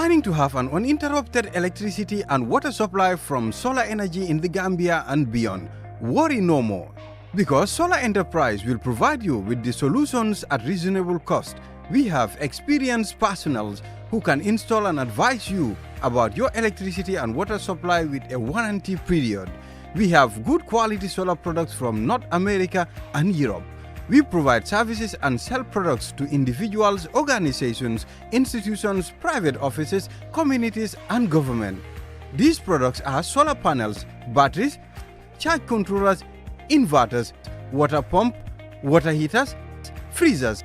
Planning to have an uninterrupted electricity and water supply from solar energy in the Gambia and beyond? Worry no more, because Solar Enterprise will provide you with the solutions at reasonable cost. We have experienced personnel who can install and advise you about your electricity and water supply with a warranty period. We have good quality solar products from North America and Europe. We provide services and sell products to individuals, organizations, institutions, private offices, communities, and government. These products are solar panels, batteries, charge controllers, inverters, water pump, water heaters, freezers,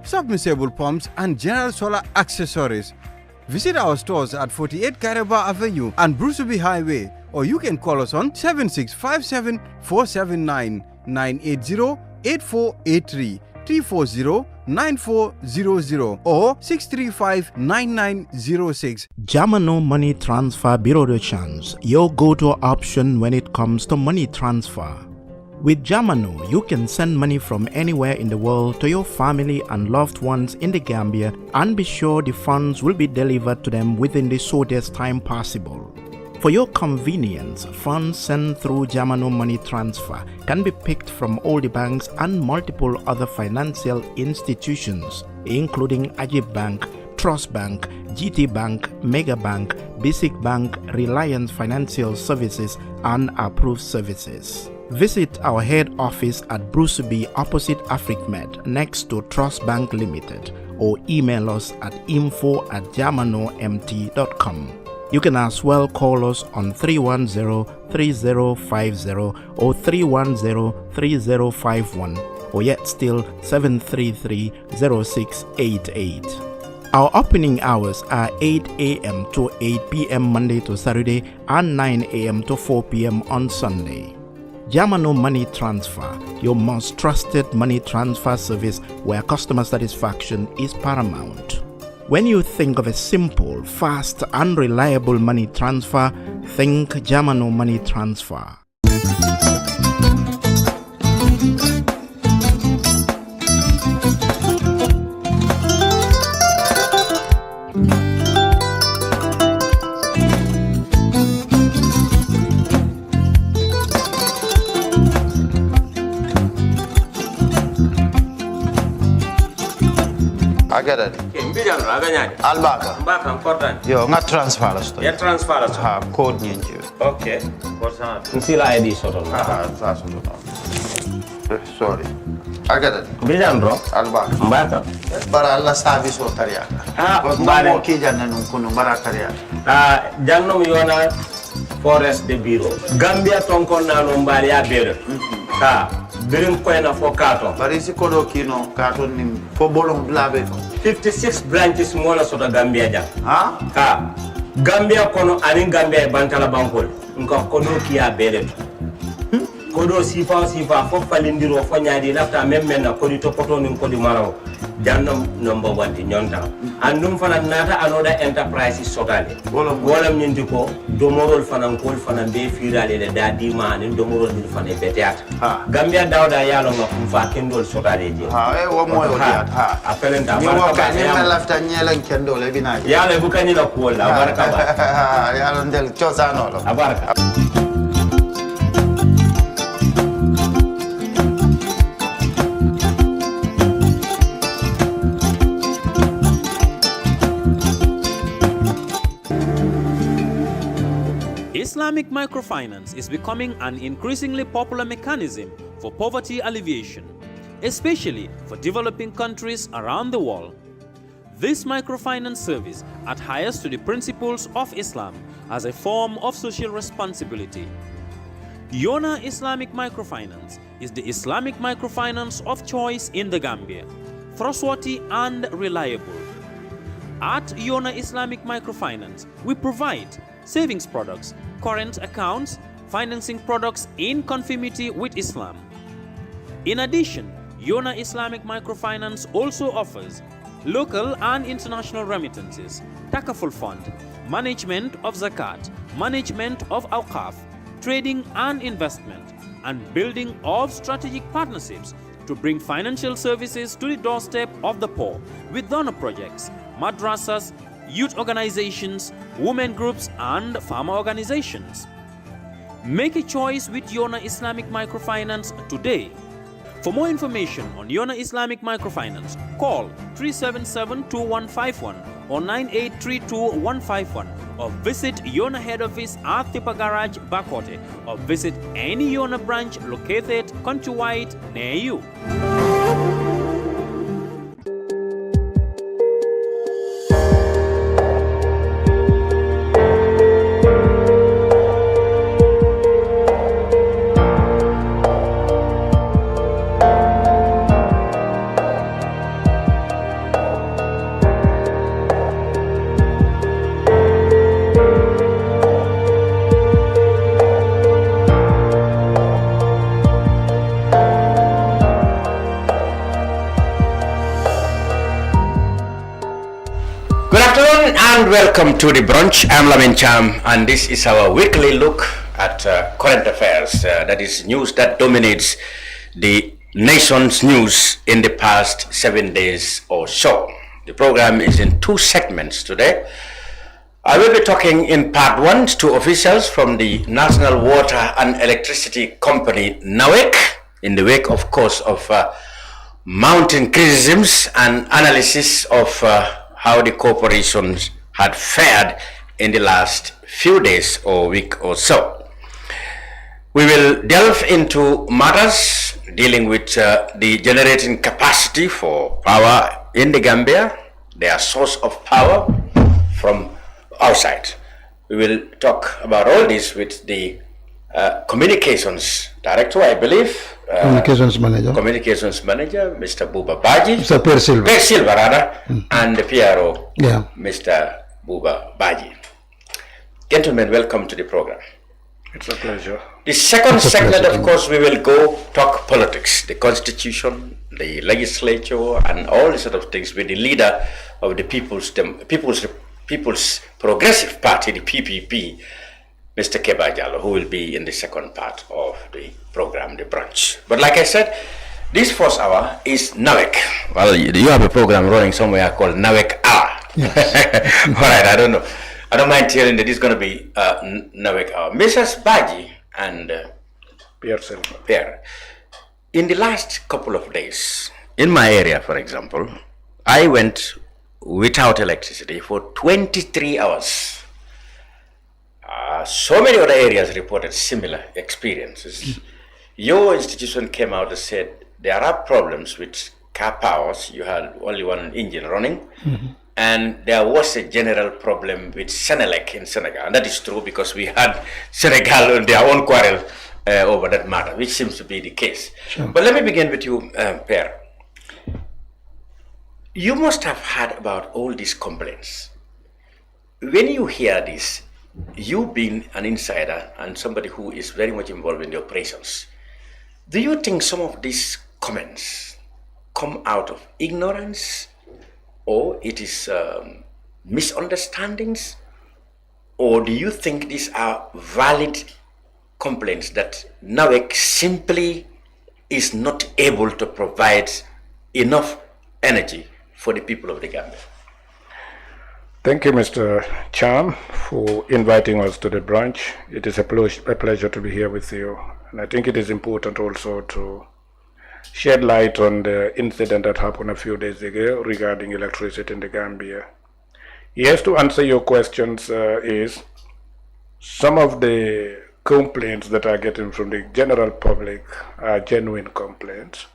submersible pumps, and general solar accessories. Visit our stores at 48 Kebba Avenue and Brusubi Highway, or you can call us on 7657 479 980-8483, 340-9400 or 635-9906. Jamano Money Transfer Bureau de Change, your go-to option when it comes to money transfer. With Jamano, you can send money from anywhere in the world to your family and loved ones in the Gambia and be sure the funds will be delivered to them within the shortest time possible. For your convenience, funds sent through Jamano Money Transfer can be picked from all the banks and multiple other financial institutions, including Ajib Bank, Trust Bank, GT Bank, Mega Bank, Basic Bank, Reliance Financial Services, and Approved Services. Visit our head office at Brusubi opposite AfricMed next to Trust Bank Limited, or email us at info@jamanomt.com. You can as well call us on 310-3050 or 310-3051, or yet still 733-0688. Our opening hours are 8 a.m. to 8 p.m. Monday to Saturday and 9 a.m. to 4 p.m. on Sunday. Jamano Money Transfer, your most trusted money transfer service where customer satisfaction is paramount. When you think of a simple, fast, and reliable money transfer, think Jamano Money Transfer. I get it. Albaka. Mbaka important. Yo, nga transfer la sto. Ya transfer la sto. Ha, code nyingi. Okay. Korsa. Nsila ID soto. Ah, that's sorry. I get it. Bijan bro. Albaka. Mbaka. Bara alla service o tariya. Ah, mbare ki janna nun kunu bara tariya. Ah, jannom yona forest de bureau. Gambia tonkon na no mbari ya bere. Ha. Birim koyna fo kato. Bari si kodo kino kato ni fo bolong blabe. 56 branches mola soto Gambia jam. Ha? Ha. Gambia kono ani Gambia bantala bankol. Nko kodo kiya bere. Kodo sifa fo falindiro fo nyaadi lafta memmen na kodi topoto nin kodi maraw. Jannam number 1 di nyonta. Andum fana nata anoda enterprise sotale. Wolam nyindi ko domorol fana kol fana be firale le dadi mani domorol ni fana beteat. Gambia dawda yalo ngam fa kendol sotale je. Ha, wo moyo diat ha. Apelenta baraka ba. Ni mo lafta nyelen kendol e bina. Yalo bukani la ko la baraka ba. Yalo ndel chosano lo. Abaraka. Islamic microfinance is becoming an increasingly popular mechanism for poverty alleviation, especially for developing countries around the world. This microfinance service adheres to the principles of Islam as a form of social responsibility. Yona Islamic Microfinance is the Islamic microfinance of choice in the Gambia, trustworthy and reliable. At Yona Islamic Microfinance, we provide savings products, current accounts, financing products in conformity with Islam. In addition, Yona Islamic Microfinance also offers local and international remittances, takaful fund, management of zakat, management of awqaf, trading and investment, and building of strategic partnerships to bring financial services to the doorstep of the poor with donor projects, madrasas, youth organizations, women groups, and farmer organizations. Make a choice with Yona Islamic Microfinance today. For more information on Yona Islamic Microfinance, call 377-2151 or 9832-151 or visit Yona head office at Tipa Garage, Bakote, or visit any Yona branch located countrywide near you. And welcome to the brunch. I'm Lamin Cham, and this is our weekly look at current affairs. That is news that dominates the nation's news in the past 7 days or so. The program is in two segments today. I will be talking in part one to officials from the National Water and Electricity Company, NAWEC, in the wake, of course, of mounting criticisms and analysis of how the corporations had fared in the last few days or week or so. We will delve into matters dealing with the generating capacity for power in the Gambia, their source of power from outside. We will talk about all this with the communications director, I believe. Communications manager, Mr. Buba Badjie. Mr. Pierre Silva, rather, and Pierre, Mr. Buba Badjie. Gentlemen, welcome to the program. It's a pleasure. The second segment, of course, we will go talk politics, the constitution, the legislature, and all these sort of things with the leader of the People's Progressive Party, the PPP, Mr. Kebba Jallow, who will be in the second part of the program, the brunch. But like I said, this first hour is NAWEC. Well, you have a program running somewhere called NAWEC Hour. Yes. All right, I don't know. I don't mind telling that it's going to be NAWEC Hour. Mrs. Badjie and Pierre, in the last couple of days, in my area, for example, I went without electricity for 23 hours. So many other areas reported similar experiences. Your institution came out and said there are problems with car powers. You had only one engine running, and there was a general problem with Senelec in Senegal. And that is true because we had Senegal on their own quarrel over that matter, which seems to be the case. Sure. But let me begin with you, Pierre. You must have heard about all these complaints. When you hear this, you being an insider and somebody who is very much involved in the operations, do you think some of these comments come out of ignorance, or it is misunderstandings, or do you think these are valid complaints that NAWEC simply is not able to provide enough energy for the people of the Gambia? Thank you, Mr. Cham, for inviting us to the brunch. It is a pleasure to be here with you. And I think it is important also to shed light on the incident that happened a few days ago regarding electricity in the Gambia. Yes, to answer your questions is some of the complaints that are getting from the general public are genuine complaints.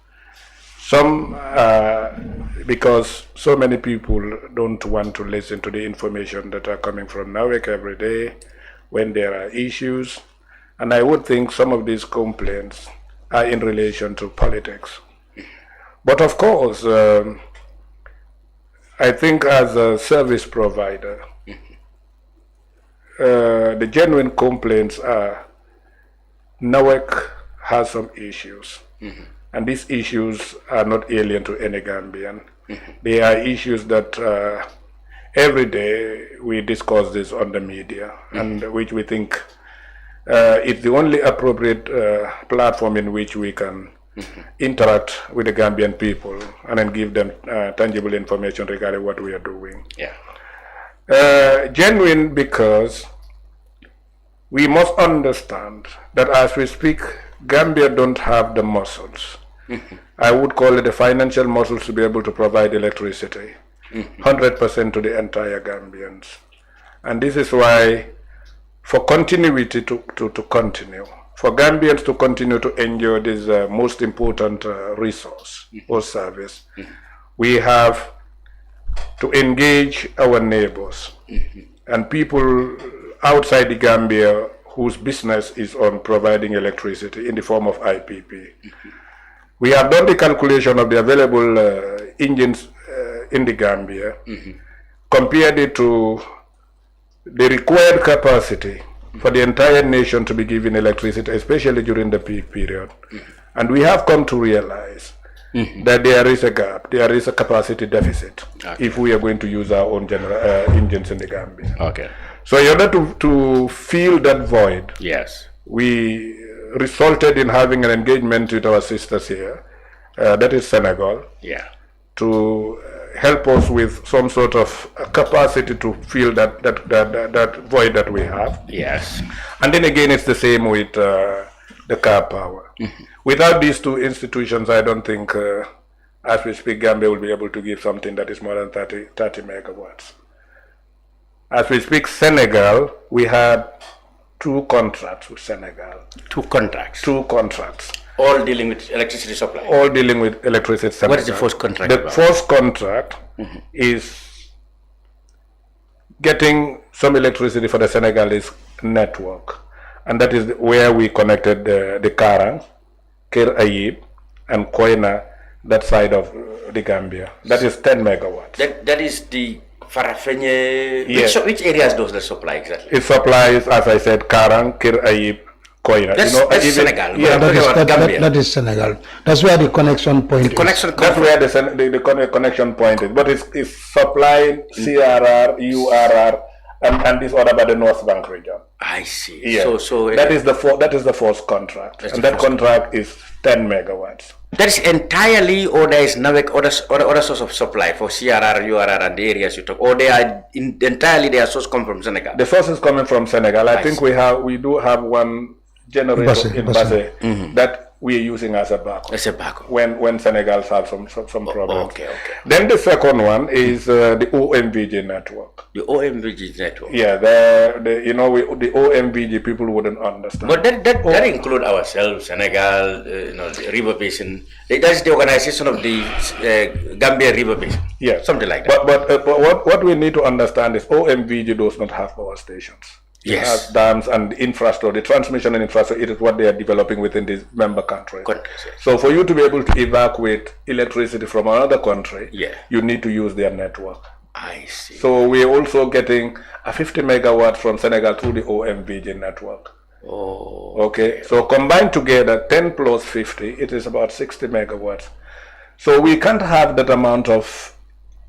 Some because so many people don't want to listen to the information that are coming from NAWEC every day when there are issues. And I would think some of these complaints are in relation to politics. But of course, I think as a service provider, the genuine complaints are NAWEC has some issues. And these issues are not alien to any Gambian. They are issues that every day we discuss this on the media, and which we think it's the only appropriate platform in which we can interact with the Gambian people and then give them tangible information regarding what we are doing. Yeah. Genuine because we must understand that as we speak, Gambia don't have the muscles. I would call it the financial muscles to be able to provide electricity 100% to the entire Gambians. And this is why, for continuity to continue, for Gambians to continue to enjoy this most important resource or service, we have to engage our neighbors and people outside the Gambia whose business is on providing electricity in the form of IPP. We have done the calculation of the available engines in the Gambia, compared it to the required capacity for the entire nation to be given electricity, especially during the peak period. And we have come to realize that there is a gap, there is a capacity deficit if we are going to use our own engines in the Gambia. Okay. So in order to fill that void, Yes. we resulted in having an engagement with our sisters here, that is Senegal, Yeah. to help us with some sort of capacity to fill that void that we have. Yes. And then again, it's the same with the car power. Without these two institutions, I don't think, as we speak, Gambia will be able to give something that is more than 30 megawatts. As we speak, Senegal, we had 2 contracts with Senegal. 2 contracts. 2 contracts. All dealing with electricity supply. All dealing with electricity supply. What is the first contract The about? first contract is getting some electricity for the Senegalese network. And that is where we connected the Karang, Kir Ayib, and Koina, that side of the Gambia. That is 10 megawatts. That is the Farafenye. Yes. Which areas does that supply exactly? It supplies, as I said, Karang, Kir Ayib, Koina. That's Senegal. Yeah, We're talking about Gambia. that is Senegal. That's where the connection point is. That's where the connection point is. But it's supplying CRR, URR, and this other by the North Bank region. I see. Yeah. So that is the first contract, That's and the that first contract is 10 megawatts. that is entirely, or there is NAWEC other source of supply for CRR, URR, and the areas you talk, or they are entirely their source come from Senegal. The source is coming from Senegal. I think see. we do have one generator in Basse that we are using as a backup. As a backup. When Senegal have some problems. Okay. Then the second one is the OMVG network. The OMVG network. Yeah, the OMVG people wouldn't understand. But that include ourselves, Senegal, the River Basin. That's the organization of the Gambia River Basin. Yeah, something like that. But what we need to understand is OMVG does not have power stations. It has dams and infrastructure, the transmission and infrastructure. It is what they are developing within these member countries. So for you to be able to evacuate electricity from another country, you need to use their network. I see. So we are also getting a 50 megawatt from Senegal through the OMVG network. Oh. Okay. So combined together, 10 plus 50, it is about 60 megawatts. So we can't have that amount of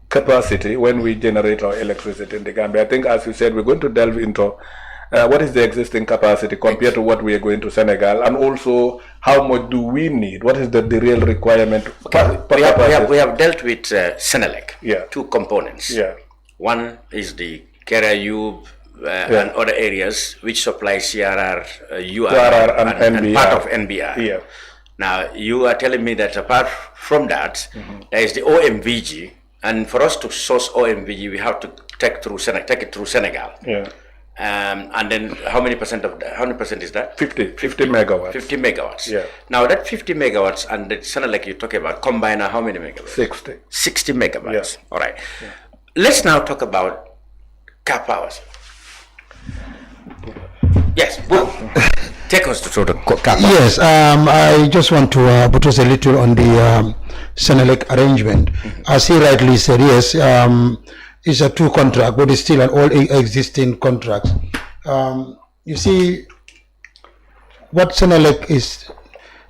capacity when we generate our electricity in the Gambia. I think, as you said, we're going to delve into what is the existing capacity compared to what we are going to Senegal, and also how much do we need? What is the real requirement? We have dealt with Senelec. Yeah. 2 components. Yeah. One is the Kerayub and other areas which supply CRR, URR, and part of NBR. Yeah. Now you are telling me that apart from that, there is the OMVG, and for us to source OMVG, we have to take it through Senegal. Yeah. And then how many percent is that? 50 megawatts. 50 megawatts. Yeah. Now that 50 megawatts and the Senelec you talk about combine are how many megawatts? 60 megawatts. Yeah. All right. Yeah. Let's now talk about car powers. Yes. Take us to the car powers. Yes. I just want to put us a little on the Senelec arrangement. As he rightly said, yes. It's a 2 contract, but it's still an all existing contracts. You see, what Senelec is,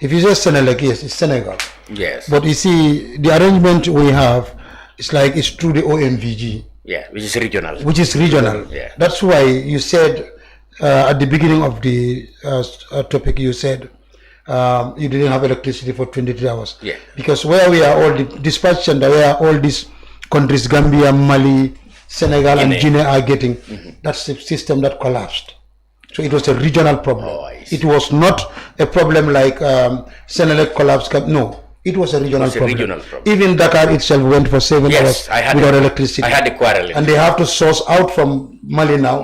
if you say Senelec, yes, it's Senegal. Yes. But you see, the arrangement we have is like it's through the OMVG. Yeah, which is regional. Yeah. That's why you said at the beginning of the topic, you said you didn't have electricity for 23 hours. Yeah. Because where we are all the dispatch center, where all these countries, Gambia, Mali, Senegal and Guinea are getting. That's the system that collapsed. So it was a regional problem. It was not a problem like Senelec collapse. No, it was a regional problem. Even Dakar itself went for 7 hours without electricity. I had the quarrel. And they have to source out from Mali now.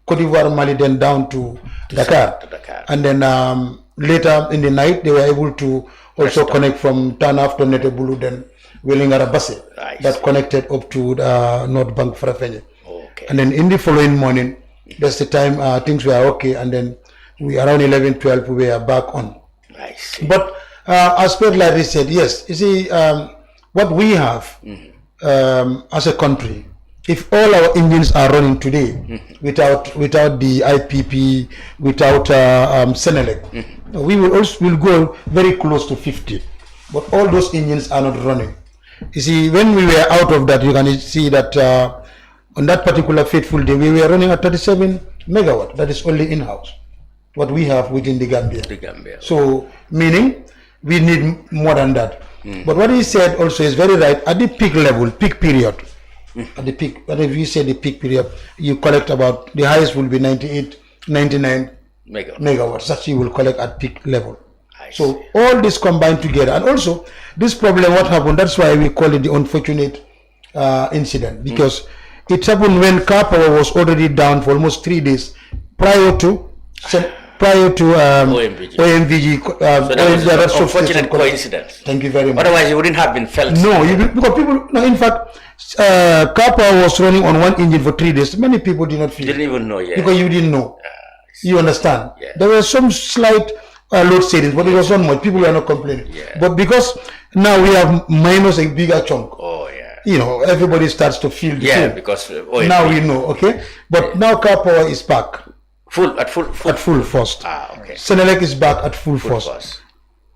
Cote d'Ivoire, Mali, then down to Dakar. And then later in the night, they were able to also connect from Tanaf to Netebulu, then Welingara Basse, that connected up to North Bank Farafenye. And then in the following morning, that's the time things were okay, and then we around 11, 12, we were back on. But as Pierre Larry said, yes, you see, what we have as a country, if all our engines are running today without the IPP, without Senelec, we will go very close to 50. But all those engines are not running. You see, when we were out of that, you can see that on that particular fateful day, we were running at 37 megawatt. That is only in-house, what we have within the Gambia. So, meaning we need more than that. But what he said also is very right. At the peak level, peak period, at the peak, but if you say the peak period, you collect about, the highest will be 98, 99 megawatts. That you will collect at peak level. So all this combined together, and also this problem, what happened, that's why we call it the unfortunate incident, because it happened when car power was already down for almost 3 days prior to OMVG. So that was an unfortunate coincidence. Thank you very much. Otherwise, it wouldn't have been felt. No, because people, no, in fact, car power was running on one engine for 3 days. Many people did not feel Didn't even know yet. Because you didn't know. You understand? There were some slight load settings, but it was not much. People were not complaining. But because now we have minus a bigger chunk. You know, everybody starts to feel the same. Because now we know, okay? But now car power is back. At full force. Senelec is back at full force.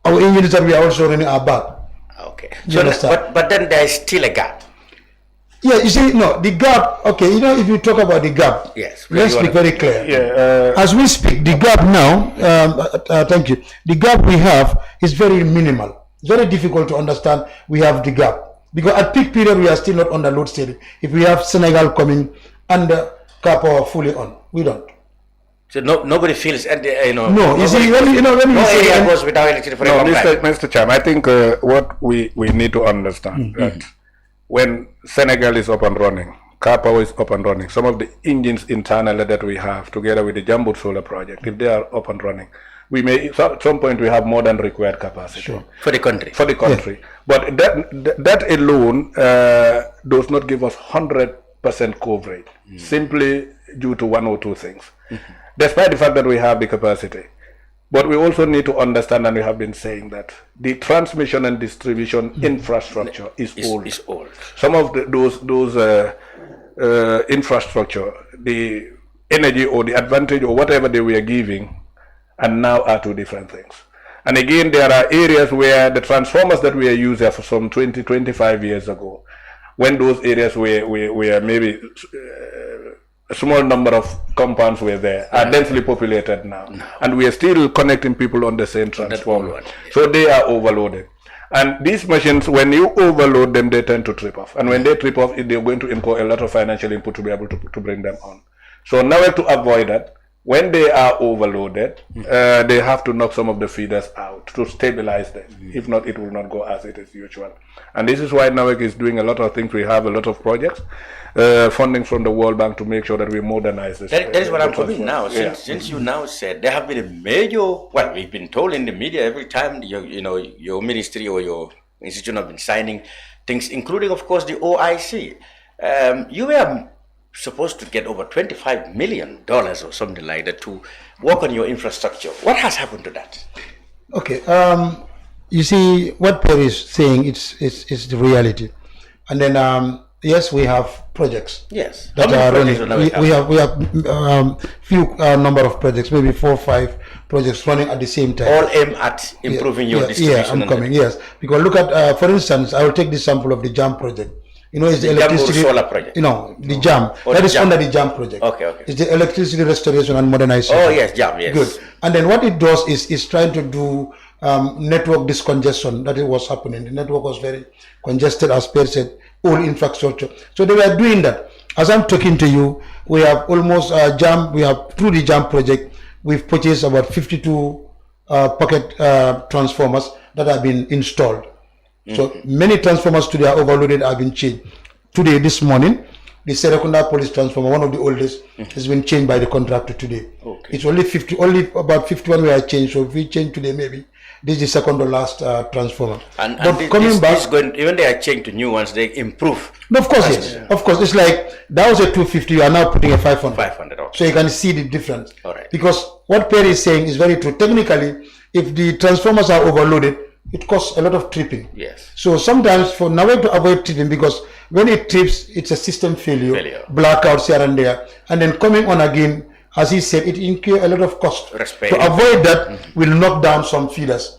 Our engines that we are also running are back. So but then there is still a gap. Yeah, you see, no, the gap, okay, you know, if you talk about the gap, let's be very clear. As we speak, the gap now, thank you, the gap we have is very minimal. It's very difficult to understand we have the gap. Because at peak period, we are still not on the load steady. If we have Senegal coming and car power fully on, we don't. So nobody feels, you know. No, you see, when you say area goes without electricity for a long time. Mr. Cham, I think what we need to understand that when Senegal is up and running, car power is up and running, some of the engines internally that we have together with the Jambu Solar project, if they are up and running, we may at some point we have more than required capacity for the country. But that alone does not give us 100% coverage, simply due to one or two things. Despite the fact that we have the capacity, but we also need to understand, and we have been saying that the transmission and distribution infrastructure is old. Some of those infrastructure, the energy or the advantage or whatever they were giving, and now are two different things. And again, there are areas where the transformers that we are using for some 20, 25 years ago, when those areas were maybe a small number of compounds were there, are densely populated now. And we are still connecting people on the same transformer. So they are overloaded. And these machines, when you overload them, they tend to trip off. And when they trip off, they're going to incur a lot of financial input to be able to bring them on. So now to avoid that, when they are overloaded, they have to knock some of the feeders out to stabilize them. If not, it will not go as it is usual. And this is why NAWEC is doing a lot of things. We have a lot of projects, funding from the World Bank to make sure that we modernize this. That is what I'm coming now. Since you now said there have been a major, well, we've been told in the media every time your ministry or your institution have been signing things, including, of course, the OIC. You were supposed to get over $25 million or something like that to work on your infrastructure. What has happened to that? Okay, you see, what Pierre is saying, it's the reality. And then, yes, we have projects. Yes. That are running. We have few number of projects, maybe 4 or 5 projects running at the same time. All aim at improving your distribution. Yeah, I'm coming, yes. Because look at, for instance, I will take this sample of the JAM project. You know, it's the electricity solar project. You know, the JAM. That is under the JAM project. Okay. It's the electricity restoration and modernization. Oh yes, JAM. Yes. Good. And then what it does is trying to do network discongestion. That is what's happening. The network was very congested, as Pierre said, old infrastructure. So they were doing that. As I'm talking to you, we have almost through the JAM project, we've purchased about 52 pocket transformers that have been installed. So many transformers today are overloaded, have been changed. Today, this morning, the Serekunda police transformer, one of the oldest, has been changed by the contractor today. It's only about 51 were changed. So if we change today, maybe this is the second or last transformer. And even they are changed to new ones, they improve. No, of course, yes. Of course, it's like that was a 250. You are now putting a 500. 500. Okay. So you can see the difference. All right. Because what Pierre is saying is very true. Technically, if the transformers are overloaded, it costs a lot of tripping. Yes. So sometimes for NAWEC to avoid tripping, because when it trips, it's a system failure. Blackouts here and there, and then coming on again, as he said, it incurs a lot of cost. To avoid that, we'll knock down some feeders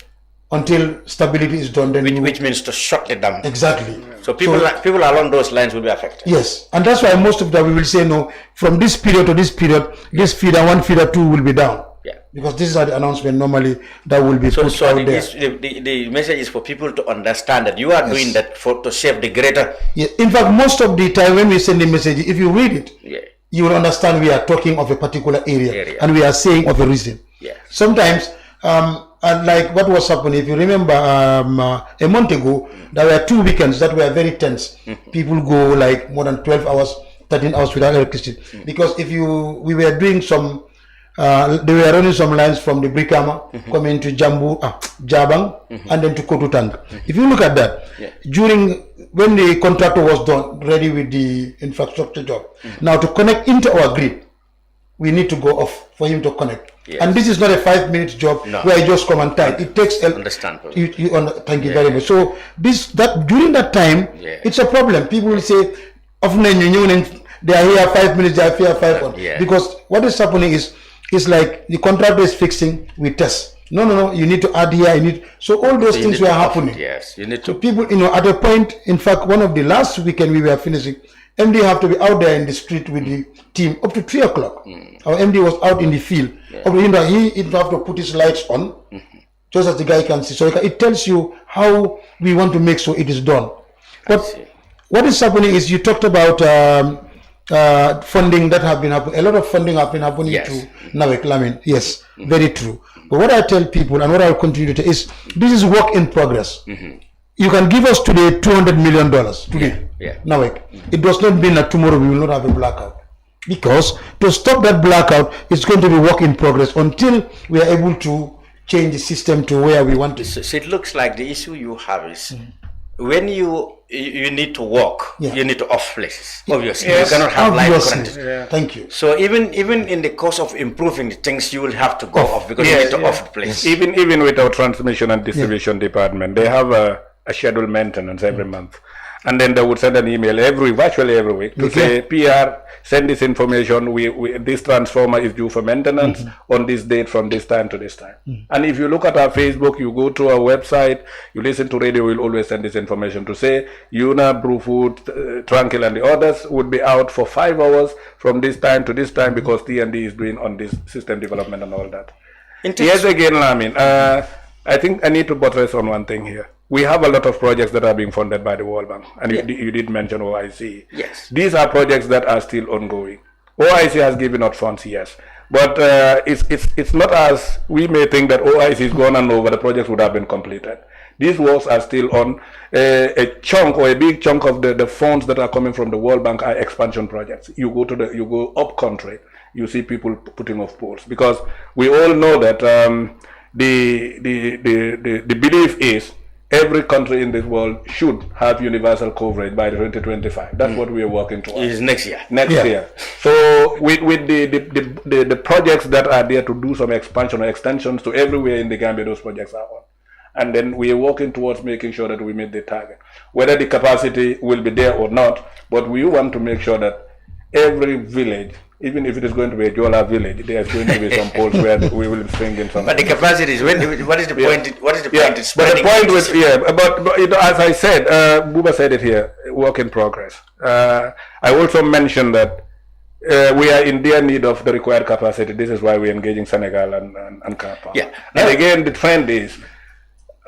until stability is done. Then which means to shut it down. Exactly. So people along those lines will be affected. Yes, and that's why most of the time we will say no. From this period to this period, this feeder 1, feeder 2 will be down. Yeah. Because this is the announcement normally that will be put out there. The message is for people to understand that you are doing that to save the greater. Yeah. In fact, most of the time when we send the message, if you read it, you will understand we are talking of a particular area. And we are saying of a reason. Yeah. Sometimes, and like what was happening, if you remember a month ago, there were 2 weekends that were very tense. People go like more than 12 hours, 13 hours without electricity. Because we were doing some, they were running some lines from the Brikama coming to Jabang and then to Kotutang. If you look at that, when the contractor was done, ready with the infrastructure job, now to connect into our grid, we need to go off for him to connect. Yes. And this is not a 5-minute job where you just come and tie. It takes thank you very much. So during that time, it's a problem. People will say, often they are here 5 minutes, they are here 5 because what is happening is like the contractor is fixing, we test. No, you need to add here, so all those things were happening. Yes, you need to. So people, at a point, in fact, one of the last weekend we were finishing, MD have to be out there in the street with the team up to 3 o'clock. Our MD was out in the field. He have to put his lights on, just as the guy can see. So it tells you how we want to make sure it is done. But what is happening is you talked about funding that have been happening. A lot of funding have been happening to NAWEC. Lamin. Yes, very true. But what I tell people and what I will continue to tell is this is work in progress. You can give us today $200 million today, NAWEC. It does not mean that tomorrow we will not have a blackout. Because to stop that blackout, it's going to be work in progress until we are able to change the system to where we want it. So it looks like the issue you have is when you need to walk, you need to off places. Obviously, you cannot have live. Thank you. So even in the course of improving the things, you will have to go off because you need to off place. Even with our transmission and distribution department, they have a scheduled maintenance every month. And then they would send an email virtually every week to say, Pierre, send this information. This transformer is due for maintenance on this date from this time to this time. And if you look at our Facebook, you go to our website, you listen to radio, we'll always send this information to say, Yuna, Brewfood, Tranquil, and the others would be out for 5 hours from this time to this time because T&D is doing on this system development and all that. Yes, again, Lamin, I think I need to buttress on one thing here. We have a lot of projects that are being funded by the World Bank, and you did mention OIC. Yes. These are projects that are still ongoing. OIC has given out funds, yes, but it's not as we may think that OIC is gone and over, the projects would have been completed. These works are still on. A chunk or a big chunk of the funds that are coming from the World Bank are expansion projects. You go up country, you see people putting off poles because we all know that the belief is every country in this world should have universal coverage by 2025. That's what we are working towards. Is next year. Next year. So with the projects that are there to do some expansion or extensions to everywhere in the Gambia, those projects are on. And then we are working towards making sure that we meet the target. Whether the capacity will be there or not, but we want to make sure that every village, even if it is going to be a Jola village, there is going to be some poles where we will swing in some. But the capacity is what is the point? What is the point? It's but the point was but as I said, Buba said it here, work in progress. I also mentioned that we are in dear need of the required capacity. This is why we're engaging Senegal and Kapa. Yeah. And again, the trend is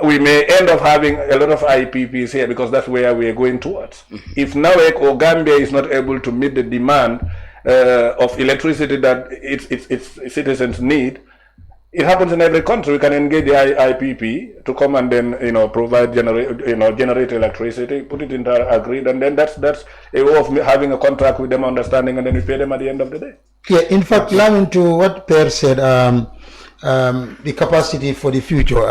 we may end up having a lot of IPPs here because that's where we are going towards. If NAWEC or Gambia is not able to meet the demand of electricity that its citizens need, it happens in every country. We can engage the IPP to come and then provide generate electricity, put it into agreed, and then that's a way of having a contract with them, understanding, and then we pay them at the end of the day. Yeah, in fact, learning to what Pierre said, the capacity for the future.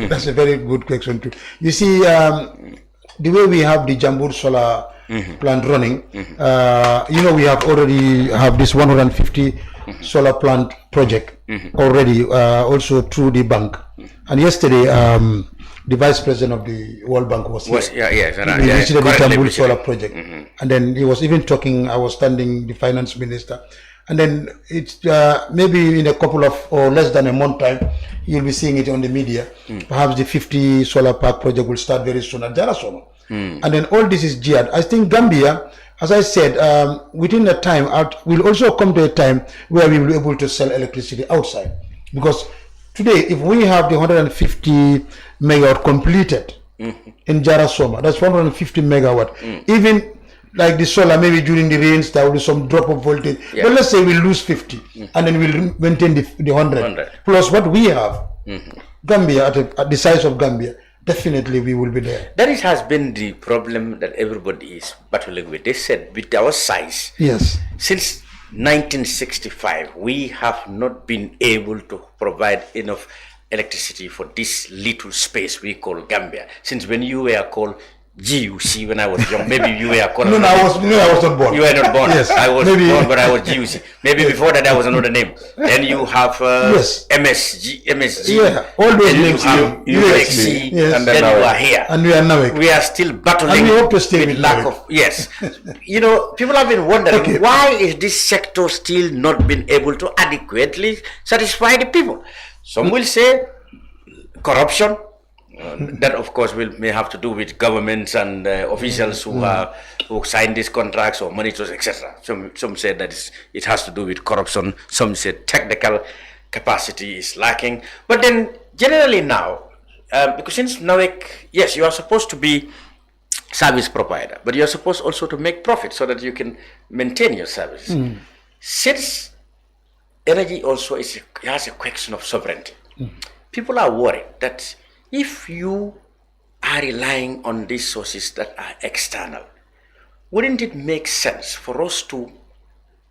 That's a very good question too. You see, the way we have the Jambur solar plant running, we have already have this 150 solar plant project already, also through the bank. And yesterday, the vice president of the World Bank was here. We visited the Jambur solar project, and then he was even talking. I was standing the finance minister. And then it's maybe in a couple of or less than a month time, you'll be seeing it on the media. Perhaps the 50 solar park project will start very soon at Jarasoma. And then all this is geared. I think Gambia, as I said, within a time, will also come to a time where we will be able to sell electricity outside. Because today, if we have the 150 megawatt completed in Jarasoma, that's 150 megawatt. Even like the solar, maybe during the rains, there will be some drop of voltage. Yeah. But let's say we lose 50, and then we'll maintain the 100. Plus what we have, Gambia, at the size of Gambia, definitely we will be there. That has been the problem that everybody is battling with. They said with our size, yes, since 1965, we have not been able to provide enough electricity for this little space we call Gambia. Since when you were called GUC when I was young, maybe you were called. I was not born. You were not born. Yes, I was born, but I was GUC. Maybe before that, I was another name. Then you have MSG. Yeah, all those names. UXC, yes. And then you are here. And we are NAWEC. We are still battling. And we hope to stay with lack of. Yes, people have been wondering why is this sector still not been able to adequately satisfy the people. Some will say corruption. That of course may have to do with governments and officials who sign these contracts or monitors, etc. Some said that it has to do with corruption. Some said technical capacity is lacking. But then generally now, because since NAWEC, yes, you are supposed to be service provider, but you are supposed also to make profit so that you can maintain your service. Since energy also has a question of sovereignty, people are worried that if you are relying on these sources that are external, wouldn't it make sense for us to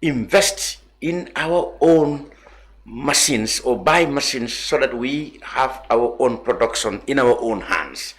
invest in our own machines or buy machines so that we have our own production in our own hands?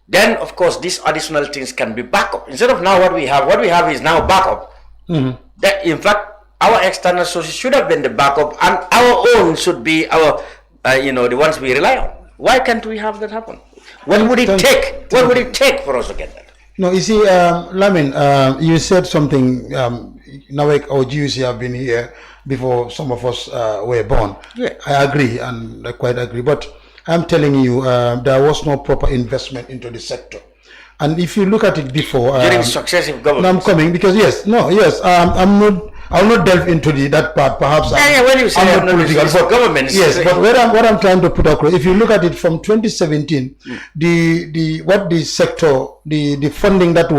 Then, of course, these additional things can be backup. Instead of now what we have is now backup. That, in fact, our external sources should have been the backup and our own should be our, the ones we rely on. Why can't we have that happen? What would it take? What would it take for us to get that? No, you see, Lamin, you said something. NAWEC or GUC have been here before some of us were born. Yeah. I agree, and I quite agree. But I'm telling you, there was no proper investment into the sector. And if you look at it before, during successive governments. I'm coming because I will not delve into that part. Perhaps when you say I'm not political, but governments. Yes, but what I'm trying to put across, if you look at it from 2017, the funding that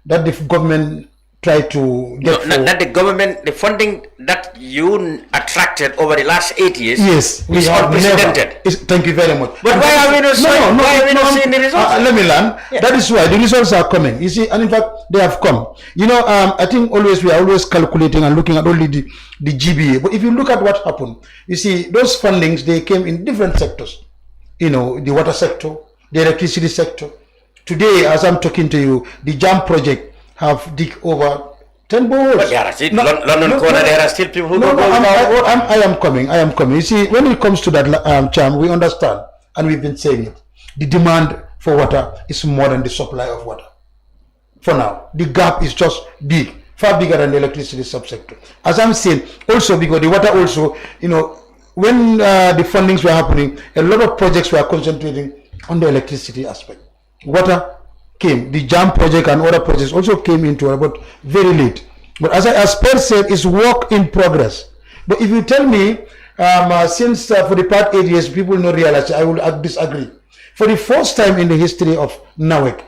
the government tried to get. Not the government, the funding that you attracted over the last 8 years. Yes, we have unprecedented. Thank you very much. But why are we not seeing the results? Let me learn. Yeah. That is why the results are coming. You see, and in fact, they have come. I think we are always calculating and looking at only the GBA. But if you look at what happened, you see, those fundings, they came in different sectors. The water sector, the electricity sector. Today, as I'm talking to you, the JAM project have dig over 10 boreholes. But there are still, London corner, there are still people who don't go without water. I am coming. You see, when it comes to that, Cham, we understand, and we've been saying it, the demand for water is more than the supply of water. For now, the gap is just big, far bigger than the electricity subsector. As I'm saying, also because the water also, when the fundings were happening, a lot of projects were concentrating on the electricity aspect. Water came, the JAM project and other projects also came into it, but very late. But as Pierre said, it's work in progress. But if you tell me, since for the past 8 years, people not realize, I will disagree. For the first time in the history of NAWEC,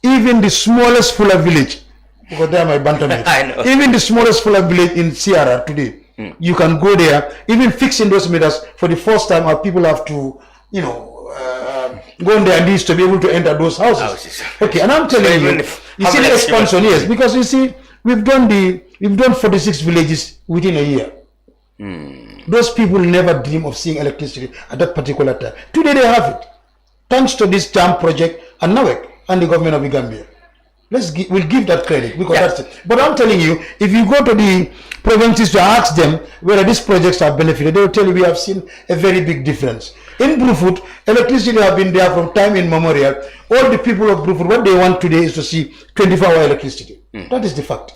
even the smallest Fula village, because they are my bantamate, even the smallest Fula village in Sierra today, you can go there, even fixing those meters for the first time, our people have to, go on their knees to be able to enter those houses. Okay, and I'm telling you, you see the expansion, yes, because you see, we've done 46 villages within a year. Those people never dream of seeing electricity at that particular time. Today they have it, thanks to this JAM project and NAWEC and the government of the Gambia. We'll give that credit because that's it. But I'm telling you, if you go to the provinces to ask them whether these projects are benefited, they will tell you we have seen a very big difference. In Brufut, electricity have been there from time immemorial. All the people of Brufut, what they want today is to see 24-hour electricity. That is the fact.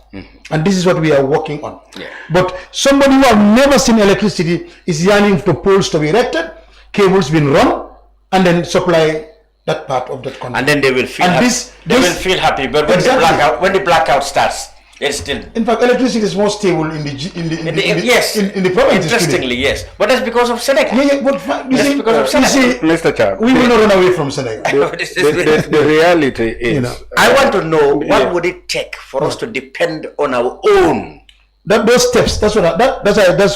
And this is what we are working on. But somebody who have never seen electricity is yearning for poles to be erected, cables being run, and then supply that part of that country. And then they will feel happy. Will feel happy. But when the blackout starts, it's still. In fact, electricity is more stable in the provinces. Interestingly, today. Yes. But that's because of Senegal. But you see, Mr. Chan, we will not run away from Senegal. The reality is, I want to know what would it take for us to depend on our own. Those steps. That's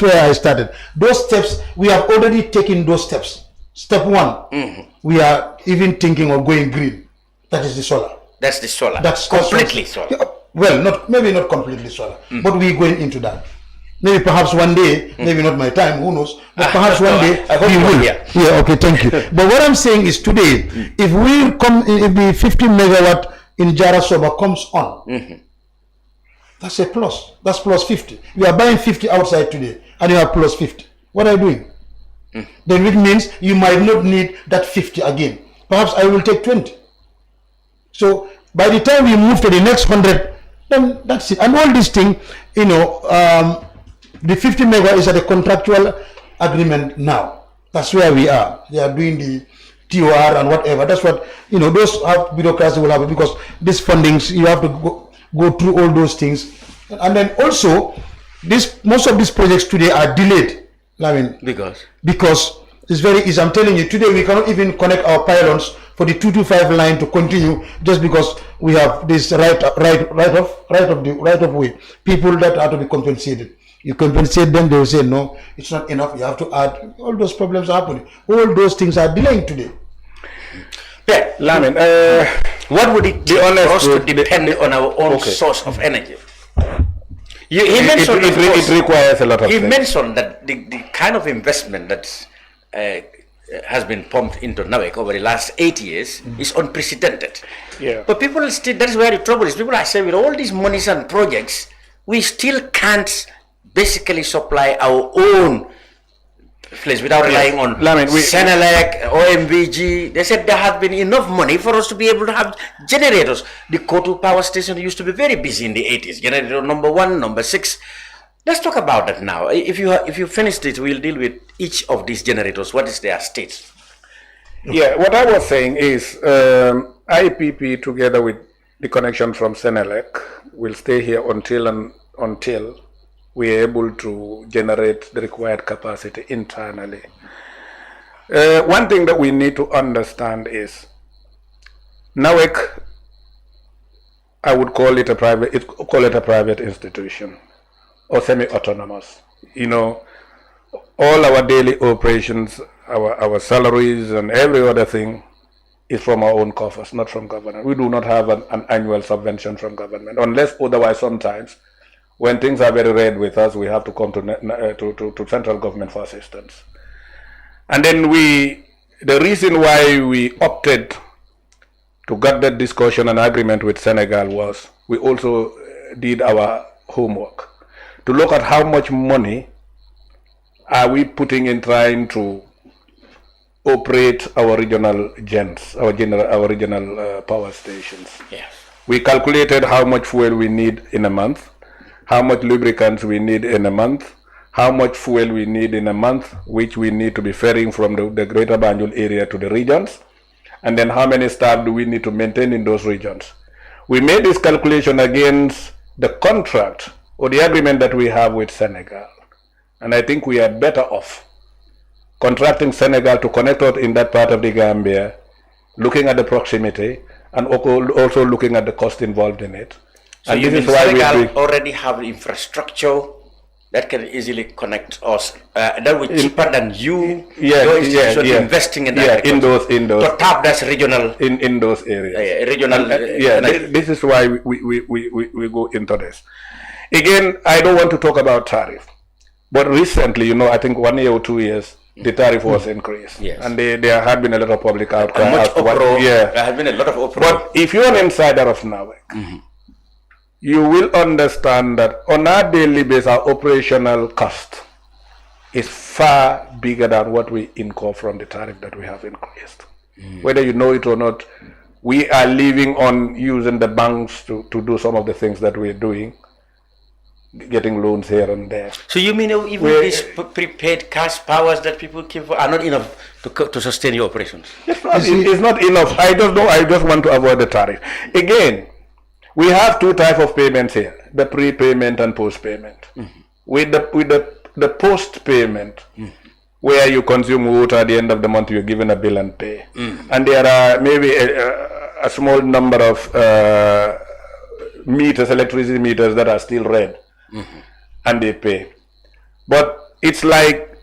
where I started. Those steps, we have already taken those steps. Step one, we are even thinking of going green. That is the solar. That's the solar. That's completely solar. Well, maybe not completely solar, but we're going into that. Maybe perhaps one day, maybe not my time, who knows, but perhaps one day we will. Yeah, okay, thank you. But what I'm saying is today, if the 50 megawatt in Jarasoba comes on, that's a plus. That's plus 50. We are buying 50 outside today, and you have plus 50. What are you doing? Then it means you might not need that 50 again. Perhaps I will take 20. So by the time we move to the next 100, then that's it. And all this thing, the 50 mega is at a contractual agreement now. That's where we are. They are doing the TOR and whatever. That's what, those have bureaucracy will happen because these fundings, you have to go through all those things. And then also, most of these projects today are delayed. Because it's very easy. I'm telling you, today we cannot even connect our pylons for the 225 line to continue just because we have this right of way. People that are to be compensated. You compensate them, they will say no, it's not enough. You have to add. All those problems are happening. All those things are delaying today. Yeah, Lamin, what would it take for us to depend on our own source of energy? It requires a lot of things. He mentioned that the kind of investment that has been pumped into NAWEC over the last 8 years is unprecedented. Yeah. But people still, that's where the trouble is. People are saying with all these monies and projects, we still can't basically supply our own place without relying on Senelec, OMVG. They said there had been enough money for us to be able to have generators. The Kotu power station used to be very busy in the 80s. Generator number 1, number 6. Let's talk about that now. If you finish it, we'll deal with each of these generators. What is their state? Yeah, what I was saying is IPP together with the connection from Senelec will stay here until we are able to generate the required capacity internally. One thing that we need to understand is NAWEC, I would call it a private institution or semi-autonomous. All our daily operations, our salaries and every other thing is from our own coffers, not from government. We do not have an annual subvention from government, unless otherwise sometimes when things are very red with us, we have to come to central government for assistance. And then the reason why we opted to get that discussion and agreement with Senegal was we also did our homework to look at how much money are we putting in trying to operate our regional gens, our regional power stations. Yes. We calculated how much fuel we need in a month, how much lubricants we need in a month, how much fuel we need in a month, which we need to be ferrying from the greater Banjul area to the regions, and then how many staff do we need to maintain in those regions. We made this calculation against the contract or the agreement that we have with Senegal, and I think we are better off contracting Senegal to connect us in that part of the Gambia, looking at the proximity, and also looking at the cost involved in it. So and you this mean is why Senegal already have infrastructure that can easily connect us, that will be cheaper than your institution investing in that. In those to tap that regional in those areas. Regional. This is why we go into this. Again, I don't want to talk about tariff, but recently, I think 1 year or 2 years, the tariff was increased, and there had been a lot of public outcry. There has been a lot of uproar. But if you're an insider of NAWEC, you will understand that on a daily basis, our operational cost is far bigger than what we incur from the tariff that we have increased. Whether you know it or not, we are living on using the banks to do some of the things that we're doing, getting loans here and there. So you mean even these prepaid cash powers that people give are not enough to sustain your operations? It's not enough. I just want to avoid the tariff. Again, we have two types of payments here: the prepayment and post-payment. With the post-payment, where you consume water at the end of the month, you're given a bill and pay, and there are maybe a small number of meters, electricity meters, that are still red, and they pay. But it's like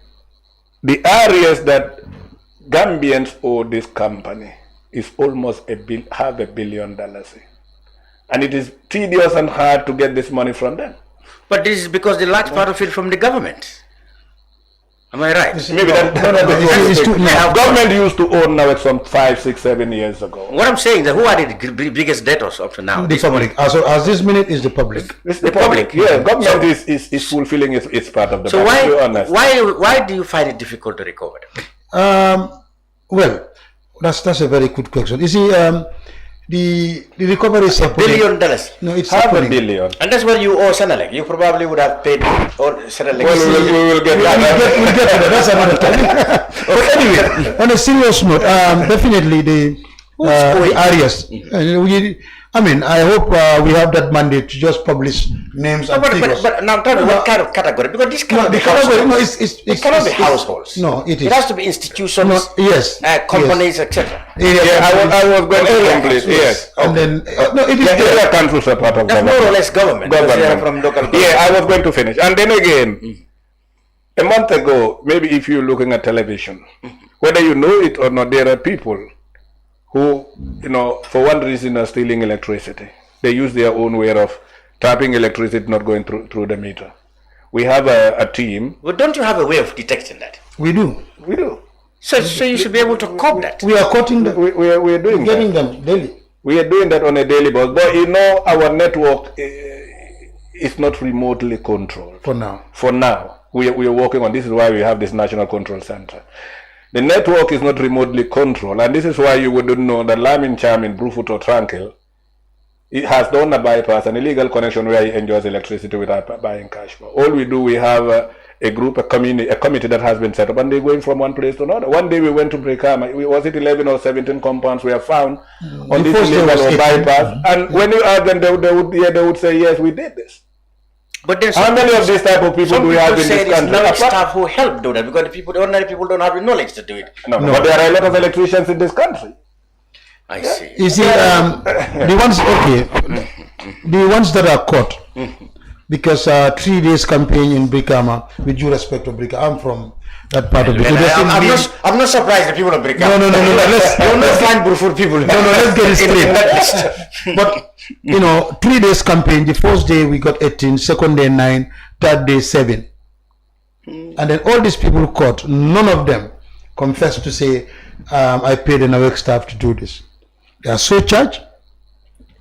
the areas that Gambians owe this company is almost half $1 billion. And it is tedious and hard to get this money from them. But this is because the large part of it from the government. Am I right? Maybe government used to own NAWEC some 5, 6, 7 years ago. What I'm saying is, who are the biggest debtors up to now? The public. So as this minute is the public. It's the public. Yeah, government is fulfilling its part of the. So why do you find it difficult to recover them? Well, that's a very good question. You see, the recovery is $1 billion. No, it's half happening. $1 billion. And that's what you owe Senelec. You probably would have paid all Senelec. Well, we will get that. We'll get to that. That's another time. But anyway, on a serious note, definitely the areas. I hope we have that mandate to just publish names and figures. But now tell me what kind of category? Because this cannot be households. It cannot be households. No, it is. It has to be institutions, companies, etc. I was going to complete. Yes. And then it is the councils are part of that's more or less government. From local government. Yeah, I was going to finish. And then again, a month ago, maybe if you're looking at television, whether you know it or not, there are people who, for one reason are stealing electricity. They use their own way of tapping electricity, not going through the meter. We have a team. But don't you have a way of detecting that? We do. So you should be able to cope that. We are cutting them. We are doing getting them daily. We are doing that on a daily basis. But our network is not remotely controlled. For now. We are working on this. Is why we have this National Control Center. The network is not remotely controlled, and this is why you wouldn't know that Lamin Cham in Brufut or Tranquil, it has done a bypass, an illegal connection where he enjoys electricity without buying cash. All we do, we have a group, a committee that has been set up, and they're going from one place to another. One day we went to Brikama, was it 11 or 17 compounds we have found on this illegal bypass, and when you ask them, they would say, yes, we did this. But then how many of these type of people do we have in this country? Some people say it's NAWEC staff who help do that because the ordinary people don't have the knowledge to do it. No, but there are a lot of electricians in this country. I see. You see, the ones that are caught, because 3 days campaign in Brikama, with due respect to Brikama, I'm from that part of Brikama. I'm not surprised the people of Brikama. No. Let's don't find Burford people. No, let's get it straight. But 3 days campaign. The first day we got 18, second day 9, third day 7, and then all these people caught. None of them confessed to say, I paid the NAWEC staff to do this. They are so charged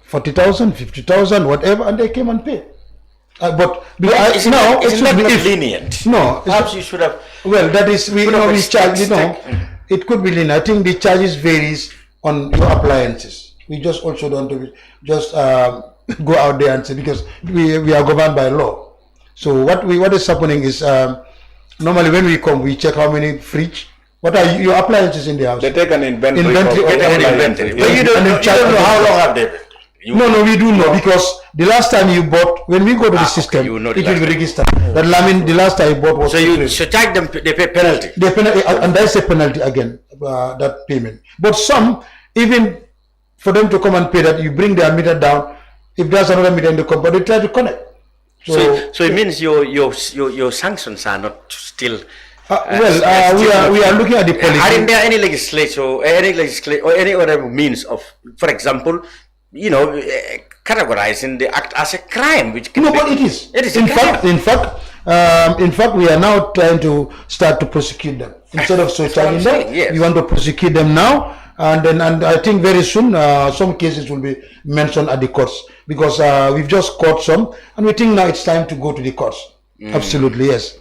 40,000, 50,000, whatever, and they came and paid. But isn't that lenient? No, perhaps you should have. Well, that is we charge. It could be lenient. I think the charges varies on your appliances. We just also don't just go out there and say, because we are governed by law. So what is happening is normally when we come, we check how many fridge. What are your appliances in the house? They take an inventory. But you don't know how long have they been. No, we do know, because the last time you bought, when we go to the system, you know it will be registered. That Lamin, the last time you bought was... So you charge them, they pay penalty? They penalty, and there's a penalty again, that payment. But some, even for them to come and pay that, you bring their meter down. If there's another meter in the company, they try to connect. So it means your sanctions are not still... we are looking at the policy. Aren't there any legislation or any other means of, for example, categorizing the act as a crime? Which can but it is. It is. In fact, we are now trying to start to prosecute them instead of charging them. Yes. We want to prosecute them now, and I think very soon some cases will be mentioned at the courts because we've just caught some, and we think now it's time to go to the courts. Absolutely, yes.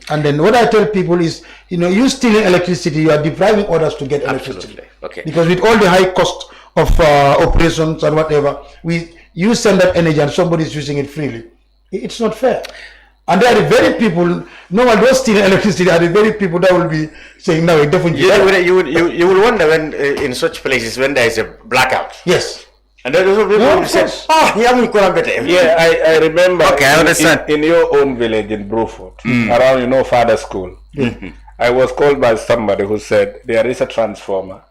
And then what I tell people is, you stealing electricity, you are depriving others to get electricity. Okay. Because with all the high cost of operations and whatever, you send that energy and somebody is using it freely. It's not fair. And they are the very people, those stealing electricity are the very people that will be saying, no, it definitely... You will wonder when, in such places, when there is a blackout. Yes. And then those people will say, Yeah, I remember Okay, I understand. in your own village in Bruford, around, Father School, I was called by somebody who said there is a transformer.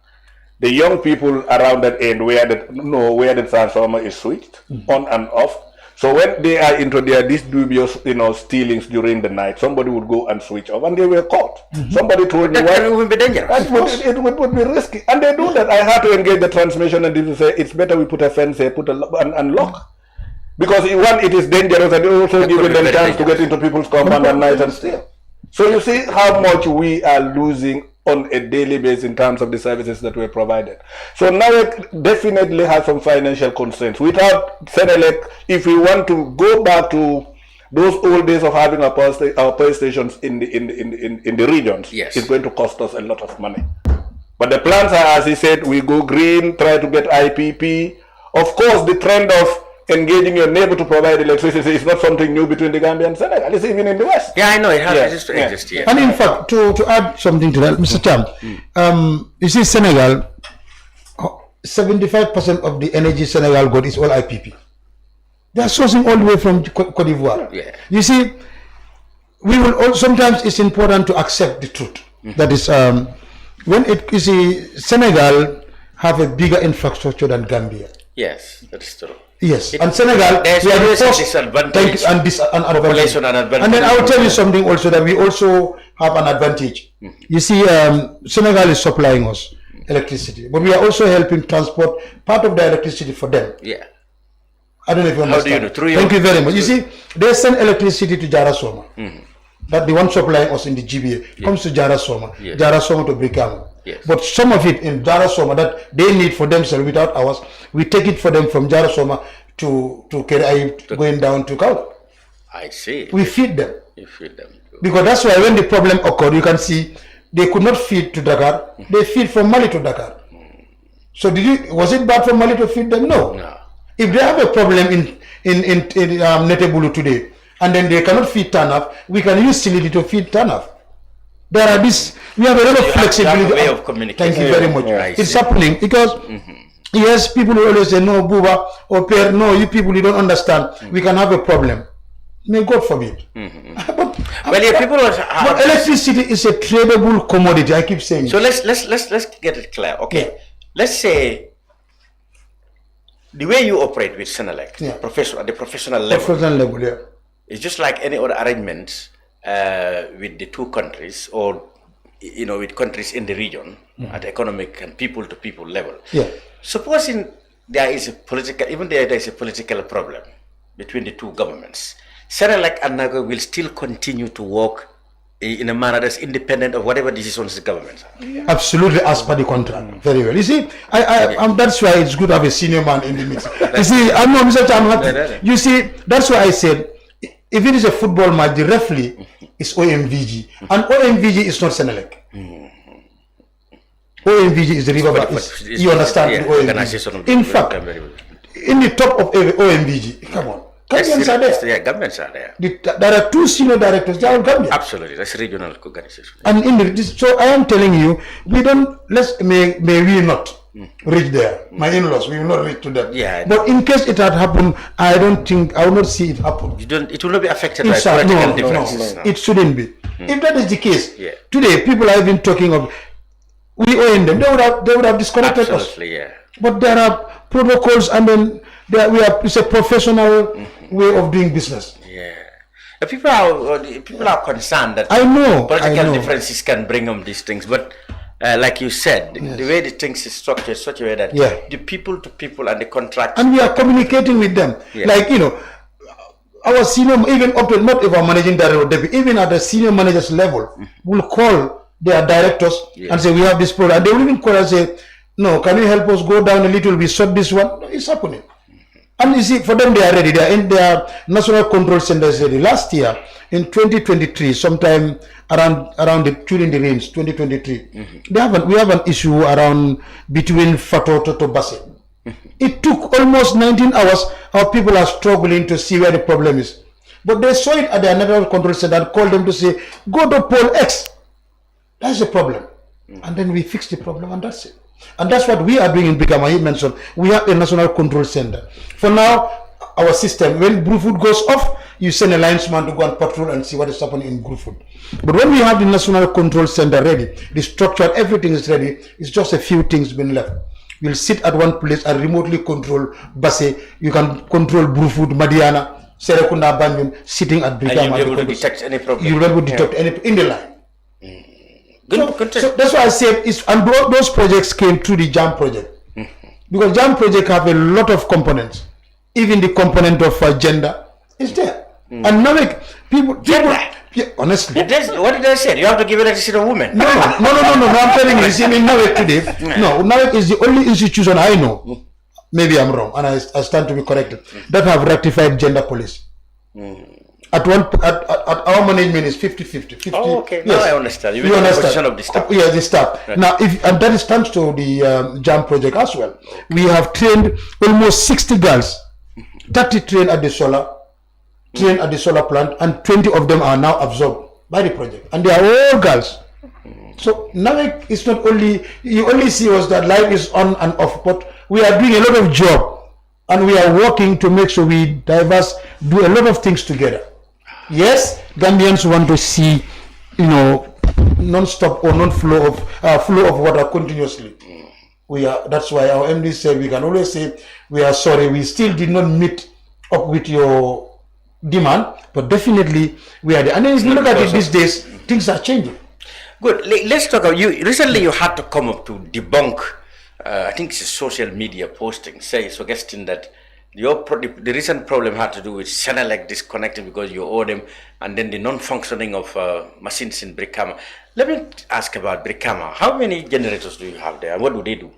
The young people around that end where the transformer is switched on and off. So when they are into these dubious, stealings during the night, somebody would go and switch off, and they were caught. Somebody told me That would be dangerous. it would be risky, and they do that. I had to engage the transmission, and they say it's better we put a fence here, and lock, because one, it is dangerous, and also giving them chance to get into people's compound at night and steal. So you see how much we are losing on a daily basis in terms of the services that were provided. So NAWEC definitely has some financial constraints. Without Senelec, if we want to go back to those old days of having our power stations in the regions, yes, it's going to cost us a lot of money. But the plans are, as he said, we go green, try to get IPP. Of course, the trend of engaging your neighbor to provide electricity is not something new between the Gambia and Senegal. It's even in the West. Yeah, I know it has to exist here. And in fact, to add something to that, Mr. Cham, you see, Senegal, 75% of the energy Senegal got is all IPP. They are sourcing all the way from Cote d'Ivoire. Yeah. You see, we will sometimes it's important to accept the truth. That is, you see, Senegal have a bigger infrastructure than Gambia. Yes, that is true. Yes, and Senegal, there's we are the always a first disadvantage. Population and advantage. And then I will tell you something also, that we also have an advantage. You see, Senegal is supplying us electricity, but we are also helping transport part of the electricity for them. Yeah. I don't know if you understand. How do you know? Through Thank you very much. You see, they send electricity to Jarasoma. That the one supplying us in the GBA comes to Jarasoma. Yes. Jarasoma to Brikama. Yes. But some of it in Jarasoma that they need for themselves without ours, we take it for them from Jarasoma to Kerai, going down to Kaula. I see. We feed them. You feed them. Because that's why when the problem occurred, you can see they could not feed to Dakar. They feed from Mali to Dakar. So was it bad for Mali to feed them? No. If they have a problem in Netebulu today, and then they cannot feed Tanaf, we can use Silidi to feed Tanaf. We have a lot of flexibility. You have a way of communicating. Thank you very much. Yeah, it's happening because, yes, people will always say, no, Buba or Pierre, no, you people, you don't understand. We can have a problem. May God forbid. But electricity is a tradable commodity. I keep saying. So let's get it clear. Okay. Yeah. Let's say the way you operate with Senelec, at the professional level. Professional level, yeah. It's just like any other arrangements with the two countries, or with countries in the region at economic and people-to-people level. Yeah. Supposing there is a political problem between the two governments, Senelec and NAWEC will still continue to work in a manner that's independent of whatever decisions the government have. Absolutely, as per the contract. Very well. You see, that's why it's good to have a senior man in the mix. You see, I know, Mr. Cham, you see, that's why I said, if it is a football match, the referee is OMVG, and OMVG is not Senelec. OMVG is the river. You understand? Yeah, OMVG. In fact, in the top of OMVG, come on. Gambians are there. Yeah, Gambians are there. There are two senior directors. They are Gambians. Absolutely, that's regional organization. And so I am telling you, we don't. May we not. reach there. My in-laws, we will not reach to them. Yeah. But in case it had happened, I don't think, I will not see it happen. It will not be affected by Inside, political differences. No. It shouldn't be. If that is the case, Yeah. today people have been talking of, we own them, they would have disconnected us. Absolutely, yeah. But there are protocols, and then it's a professional way of doing business. Yeah. People are concerned that I know political differences can bring on these things, but like you said, Yes. the way the things is structured, such a way that the people to people and the contract, And we are communicating with them. Yeah. Like, our senior, even up to not even managing director, even at the senior managers level, will call their directors and say, we have this problem. And they will even call and say, no, can you help us go down a little, we sort this one? No, it's happening. And you see, for them, they are ready. They are in their national control centers ready. Last year, in 2023, sometime during the rains, 2023, we have an issue around between Fato to Basse. It took almost 19 hours. Our people are struggling to see where the problem is. But they saw it at their national control center and called them to say, go to pole X. That's the problem. And then we fix the problem, and that's it. And that's what we are doing in Brikama. He mentioned we have a national control center. For now, our system, when Brufut goes off, you send a linesman to go and patrol and see what is happening in Brufut. But when we have the national control center ready, the structure, everything is ready, it's just a few things been left. You'll sit at one place and remotely control Basse. You can control Brufut, Madiana, Serekunda, Banjul, sitting at Brikama. And you'll be able to detect any problem. You'll be able to detect any in the line. Good. So that's why I said, and those projects came through the JAM project. Because JAM project have a lot of components. Even the component of gender is there. And NAWEC, people honestly. What did I say? You have to give it to a woman. No, I'm telling you, see, in NAWEC today, no, NAWEC is the only institution I know, maybe I'm wrong, and I stand to be corrected, that have ratified gender policy. At our management is 50-50. Oh, okay. Yes. Now I understand. You understand. The position of the staff. Yeah, the staff. Right. Now, and that is thanks to the JAM project as well. Okay. We have trained almost 60 girls, 30 trained at the solar plant, and 20 of them are now absorbed by the project. And they are all girls. So NAWEC is not only, you only see us that life is on and off, but we are doing a lot of job, and we are working to make sure we do a lot of things together. Yes, Gambians want to see, non-stop or non-flow of water continuously. That's why our MD said we can always say we are sorry. We still did not meet up with your demand, but definitely we are there. And then if you look at it these days, things are changing. Good. Let's talk about you. Recently, you had to come up to debunk. I think it's a social media posting suggesting that the recent problem had to do with Senelec disconnecting because you owe them, and then the non-functioning of machines in Brikama. Let me ask about Brikama. How many generators do you have there, and what do they do?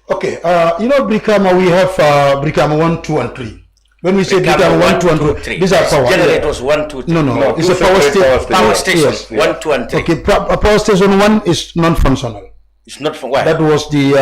Okay, Brikama, we have Brikama 1, 2, and 3. When we say Brikama 1, 2, and 3, these are power. Generators 1, 2, 3. No, it's a power station. Yes. 1, 2, and 3. Okay, power station 1 is non-functional. It's not for why? That was the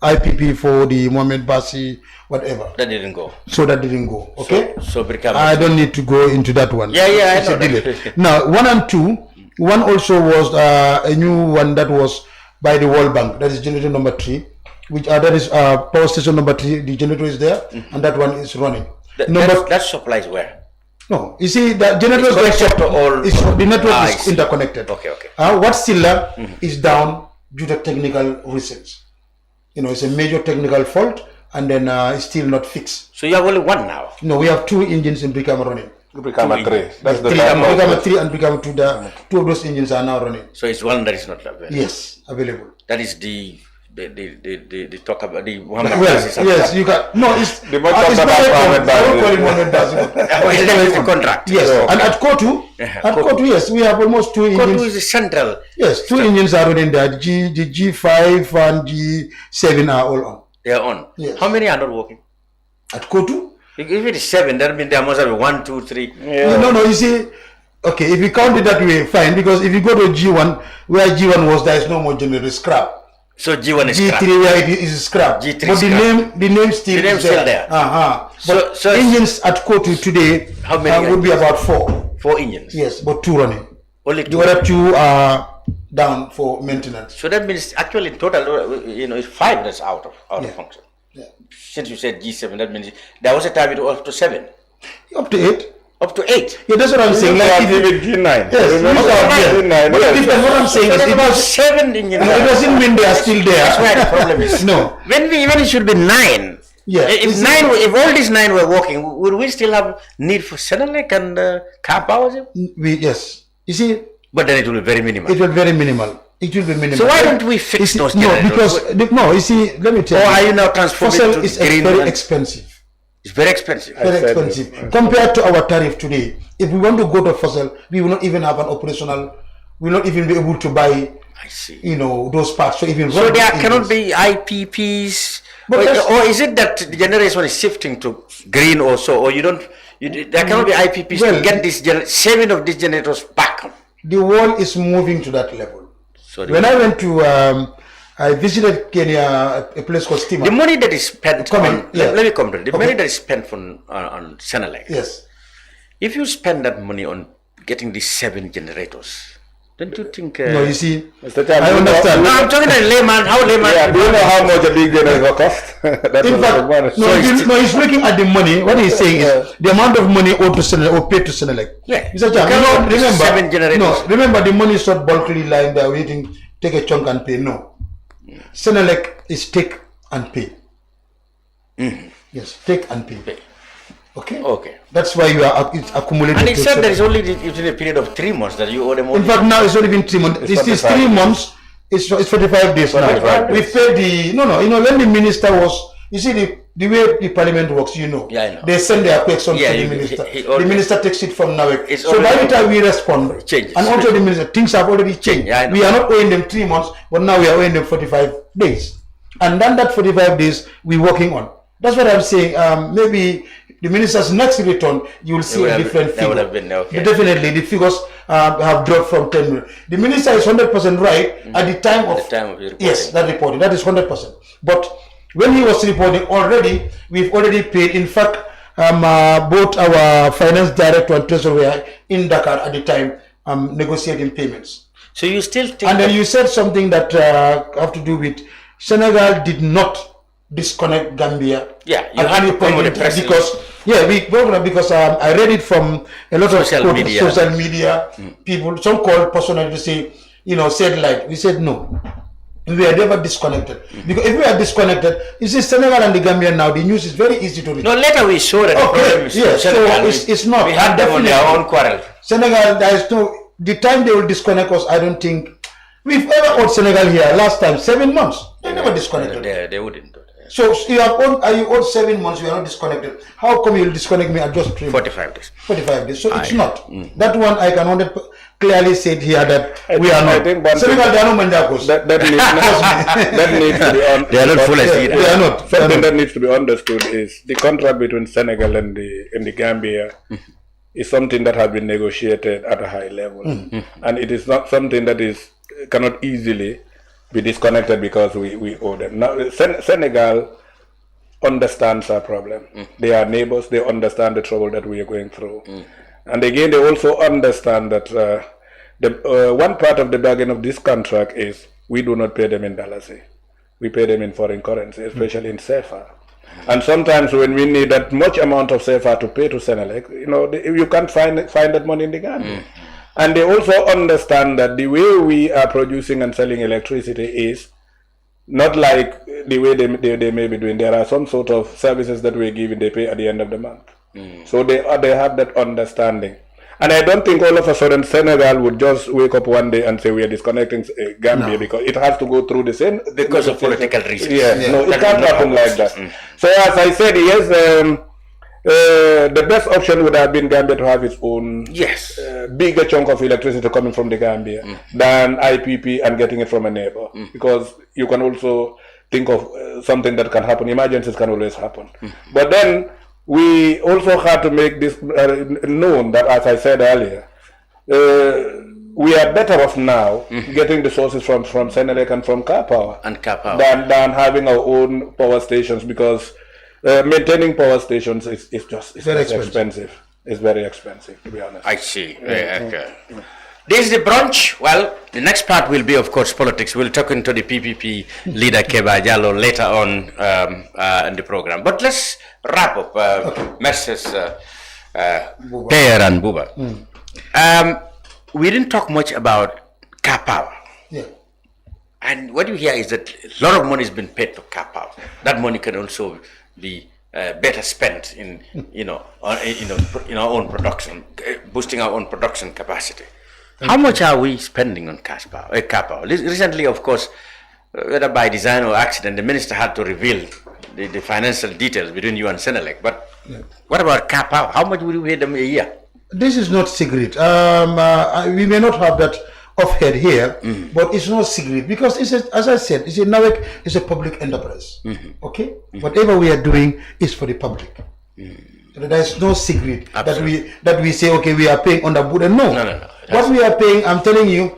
IPP for the Mohamed Bassi, whatever. That didn't go. So that didn't go. Okay. So Brikama. I don't need to go into that one. Yeah, it's a delay. Now 1 and 2. 1 also was a new one that was by the World Bank. That is generator number 3. Which that is power station number 3. The generator is there, and that one is running. That supplies where? No, you see the generators the network is interconnected. Okay. What's still left is down due to technical reasons. It's a major technical fault, and then it's still not fixed. So you have only 1 now? No, we have 2 engines in Brikama running. Brikama 3. That's the Brikama 3 and Brikama 2. 2 of those engines are now running. So it's one that is not available. Yes, available. That is the talk about the Muhammad Bassi. Yes, you can. No, it's the Muhammad Bassi. It's the contract. Yes, and at Kotu, yes, we have almost 2 engines. Kotu is the central. Yes, 2 engines are running there. The G5 and G7 are all on. They are on. Yes. How many are not working? At Kotu? If it is 7, that means there must have 1, 2, 3. Yeah. No, you see, okay, if you count it that way, fine, because if you go to G1, where G1 was, there is no more generator, scrap. So G1 is G3 scrap. where it is scrap. G3 but scrap. the name still is there. But so engines at Kotu today how many would be about 4. 4 engines? Yes, but 2 running. Only 2. The other 2 are down for maintenance. So that means actually in total, it's 5 that's out of function. Yeah. Since you said G7, that means there was a time it was up to 7. Up to 8. Up to 8. Yeah, that's what I'm saying. Like with G9. Yes, Remember G9. But yes. What I'm saying is it was 7 in it doesn't mean they are still there. That's where the problem is. No. When it should be 9. Yeah. If all these 9 were working, would we still have need for Senelec and car power? Yes. You see. But then it will be very minimal. It will be very minimal. It will be minimal. So why don't we fix those generators? No, you see, let me tell you. Or are you now transforming fossil to is green? very expensive. It's very expensive. Very expensive. Compared to our tariff today, if we want to go to fossil, we will not even have an operational, we will not even be able to buy, I see. Those parts. So even so there cannot be IPPs, or is it that the generation is shifting to green also, or there cannot be IPPs to get this saving of these generators back? The world is moving to that level. Sorry. When I went to, I visited Kenya, a place called Stima. The money that is spent let me complete. The money that is spent on Senelec. Yes. If you spend that money on getting these 7 generators, don't you think? No, you see, Mr. Chan, I understand. No, I'm talking to layman. How layman? Yeah, do you know how much a big generator costs? In fact, he's looking at the money. What he's saying is the amount of money owed to Senelec or paid to Senelec. Yeah. Mr. Chan, remember, 7 generators. remember the money is not bulkily lying there waiting, take a chunk and pay. No. Senelec is take and pay. Yes, take and pay. Okay? Okay. That's why it's accumulated. And it said there is only within a period of 3 months that you owe them only. In fact, now it's only been 3 months. This is 3 months. It's 45 days now. 45 We paid when the minister was, you see the way the parliament works, Yeah, I know. they send their question to the minister. The minister takes it from NAWEC. So by the time we respond, changes. and also the minister, things have already changed. Yeah, I know. We are not owing them 3 months, but now we are owing them 45 days. And then that 45 days we're working on. That's what I'm saying. Maybe the minister's next return, you will see a different figure. That would have been okay. Definitely, the figures have dropped from 10 million. The minister is 100% right at the time of your reporting. Yes, that reporting. That is 100%. But when he was reporting already, we've already paid. In fact, both our finance director and treasurer were in Dakar at the time negotiating payments. So you still think? And then you said something that have to do with Senegal did not disconnect Gambia. Yeah, you had to come with a press because I read it from a lot of social media people, some called personally to say, said like, we said no. We are never disconnected. Because if we are disconnected, you see Senegal and the Gambia now, the news is very easy to read. No, later we saw that the problem is Senegal. So it's not. We had them on their own quarrel. Senegal, there is no, the time they will disconnect us, I don't think, we've ever owed Senegal here last time, 7 months. They never disconnected. They wouldn't. So you owed 7 months, you are not disconnected. How come you will disconnect me at just 3 months? 45 days. 45 days. So it's not. That one I can clearly say here that we are not. Senegal, they are not Manjakos. That needs to be on. They are not full as They are not. Something that needs to be understood is the contract between Senegal and the Gambia is something that has been negotiated at a high level, and it is not something that cannot easily be disconnected because we owe them. Now, Senegal understands our problem. They are neighbors. They understand the trouble that we are going through. And again, they also understand that one part of the bargain of this contract is we do not pay them in dollars. We pay them in foreign currency, especially in CFA. And sometimes when we need that much amount of CFA to pay to Senelec, you can't find that money in the Gambia. And they also understand that the way we are producing and selling electricity is not like the way they may be doing. There are some sort of services that we're giving, they pay at the end of the month. So they have that understanding. And I don't think all of a sudden Senegal would just wake up one day and say we are disconnecting Gambia because it has to go through the same... Because of political reasons. No, it can't happen like that. So as I said, yes... the best option would have been Gambia to have its own bigger chunk of electricity coming from the Gambia than IPP and getting it from a neighbor, because you can also think of something that can happen. Emergencies can always happen. But then we also had to make this known that, as I said earlier, we are better off now getting the sources from Senelec and from car power than having our own power stations, because maintaining power stations is very expensive. It's very expensive, to be honest. I see. Okay. This is the brunch. Well, the next part will be, of course, politics. We'll talk into the PPP leader, Kebba Jallow, later on in the program. But let's wrap up, Messrs. Pierre and Buba. We didn't talk much about car power. Yeah. And what you hear is that a lot of money has been paid for car power. That money can also be better spent in, in our own production, boosting our own production capacity. How much are we spending on car power? Recently, of course, whether by design or accident, the minister had to reveal the financial details between you and Senelec. But what about car power? How much will you pay them a year? This is not secret. We may not have that off-head here, but it's not secret because as I said, NAWEC is a public enterprise. Okay, whatever we are doing is for the public. There is no secret that we say, okay, we are paying on the burden. No. What we are paying, I'm telling you,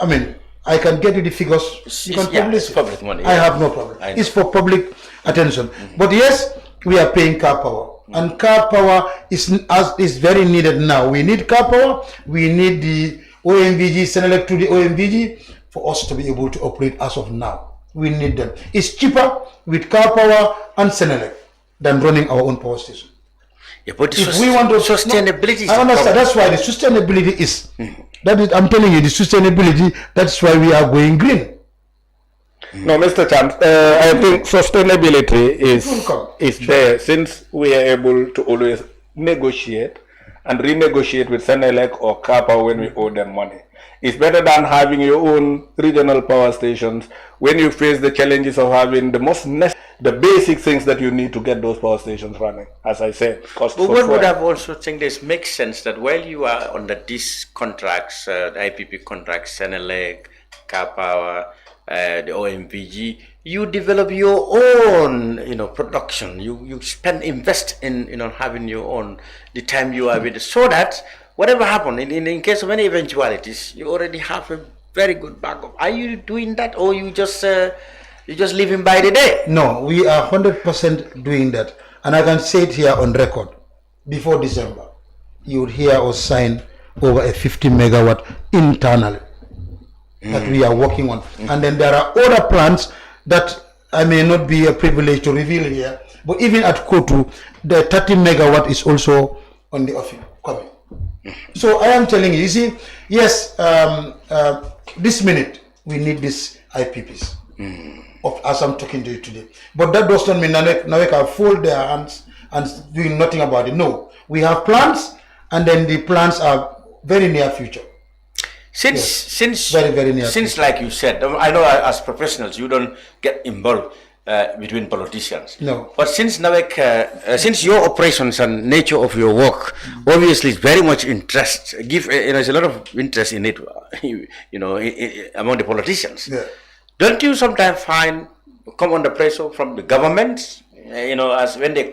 I mean, I can get you the figures. You can publish it's public money. I have no problem. It's for public attention. But yes, we are paying car power. And car power is very needed now. We need car power. We need the OMVG, Senelec to the OMVG for us to be able to operate as of now. We need them. It's cheaper with car power and Senelec than running our own power station. Yeah, but if we want to sustainability, I understand. That's why the sustainability is. That is, I'm telling you, the sustainability. That's why we are going green. No, Mr. Champ, I think sustainability is there since we are able to always negotiate and renegotiate with Senelec or Kappa when we owe them money. It's better than having your own regional power stations when you face the challenges of having the basic things that you need to get those power stations running. As I said, cost. But one would have also think this makes sense that while you are under these contracts, the IPP contracts, Senelec, Kappa, the OMVG, you develop your own, production. You invest in, having your own the time you are with it, so that whatever happens, in case of any eventualities, you already have a very good backup. Are you doing that, or you just living by the day? No, we are 100% doing that, and I can say it here on record. Before December, you would hear us sign over a 50 megawatt internally that we are working on, and then there are other plans that I may not be a privilege to reveal here, but even at Kotu, the 30 megawatt is also on the offing coming. So I am telling you, see, yes, this minute we need these IPPs as I'm talking to you today. But that does not mean NAWEC have fold their hands and doing nothing about it. No, we have plans, and then the plans are very near future. Since very, very near since future. Like you said, I know as professionals you don't get involved between politicians. No. But since NAWEC, since your operations and nature of your work, obviously it's very much interest. There's a lot of interest in it, among the politicians. Yeah. Don't you sometimes come under pressure from the government? As when they've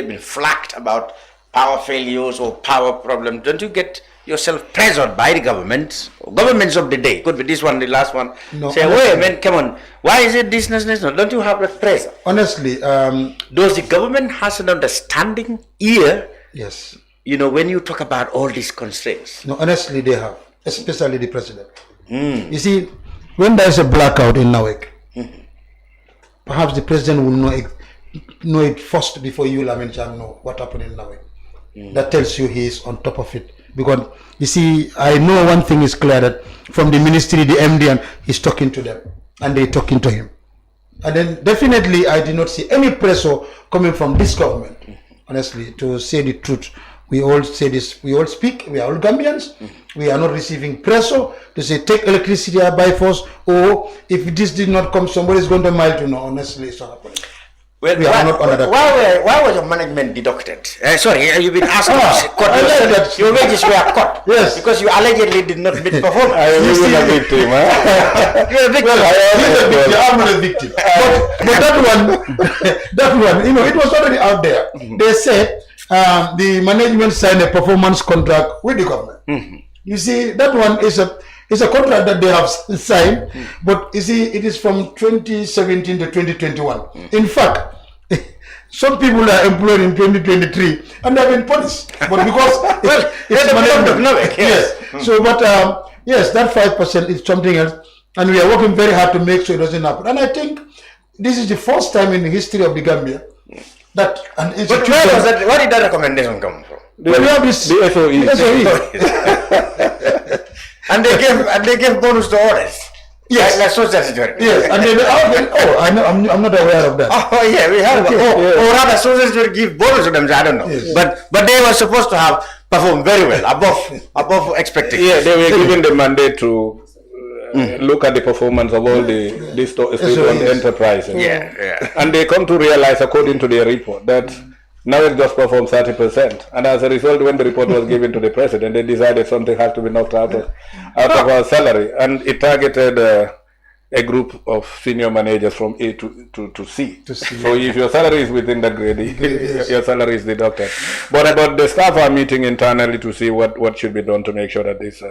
been flagged about power failures or power problems, don't you get yourself pressured by the governments of the day? Could be this one, the last one. No, say, wait, man, come on. Why is it this? Don't you have that pressure? Honestly, does the government has an understanding ear? Yes. When you talk about all these constraints. No, honestly, they have, especially the president. You see, when there is a blackout in NAWEC, perhaps the president will know it first before you, Lamin Chan, know what happened in NAWEC. That tells you he is on top of it. Because, you see, I know one thing is clear, that from the ministry, the MD, and he's talking to them, and they're talking to him. And then definitely I did not see any pressure coming from this government, honestly, to say the truth. We all say this, we all speak, we are all Gambians. We are not receiving pressure to say take electricity by force, or if this did not come, somebody is going to mail to know. Honestly, it's not happening. Well, we are not under that. Why was your management deducted? Sorry, you've been asked your wages were cut. Yes. Because you allegedly did not meet performance. You're a victim, huh? You're a victim. I'm not a victim. But that one, it was already out there. They said the management signed a performance contract with the government. You see, that one is a contract that they have signed, but you see, it is from 2017 to 2021. In fact, some people are employed in 2023 and they have been punished. But because it's management, yes. So, but yes, that 5% is something else, and we are working very hard to make sure it doesn't happen. And I think this is the first time in the history of the Gambia that an institution... But where did that recommendation come from? The SOE. And they gave bonus to others. Yes. Like social security. Yes, and I know, I'm not aware of that. Oh yeah, we have. Or rather, social security give bonus to them. I don't know. Yes. But they were supposed to have performed very well, above expectations. Yeah, they were given the mandate to look at the performance of all the state-owned enterprises. Yeah. And they come to realize, according to their report, that NAWEC just performed 30%. And as a result, when the report was given to the president, they decided something had to be knocked out of our salary. And it targeted a group of senior managers from A to C. So if your salary is within that grade, your salary is deducted. But the staff are meeting internally to see what should be done to make sure that this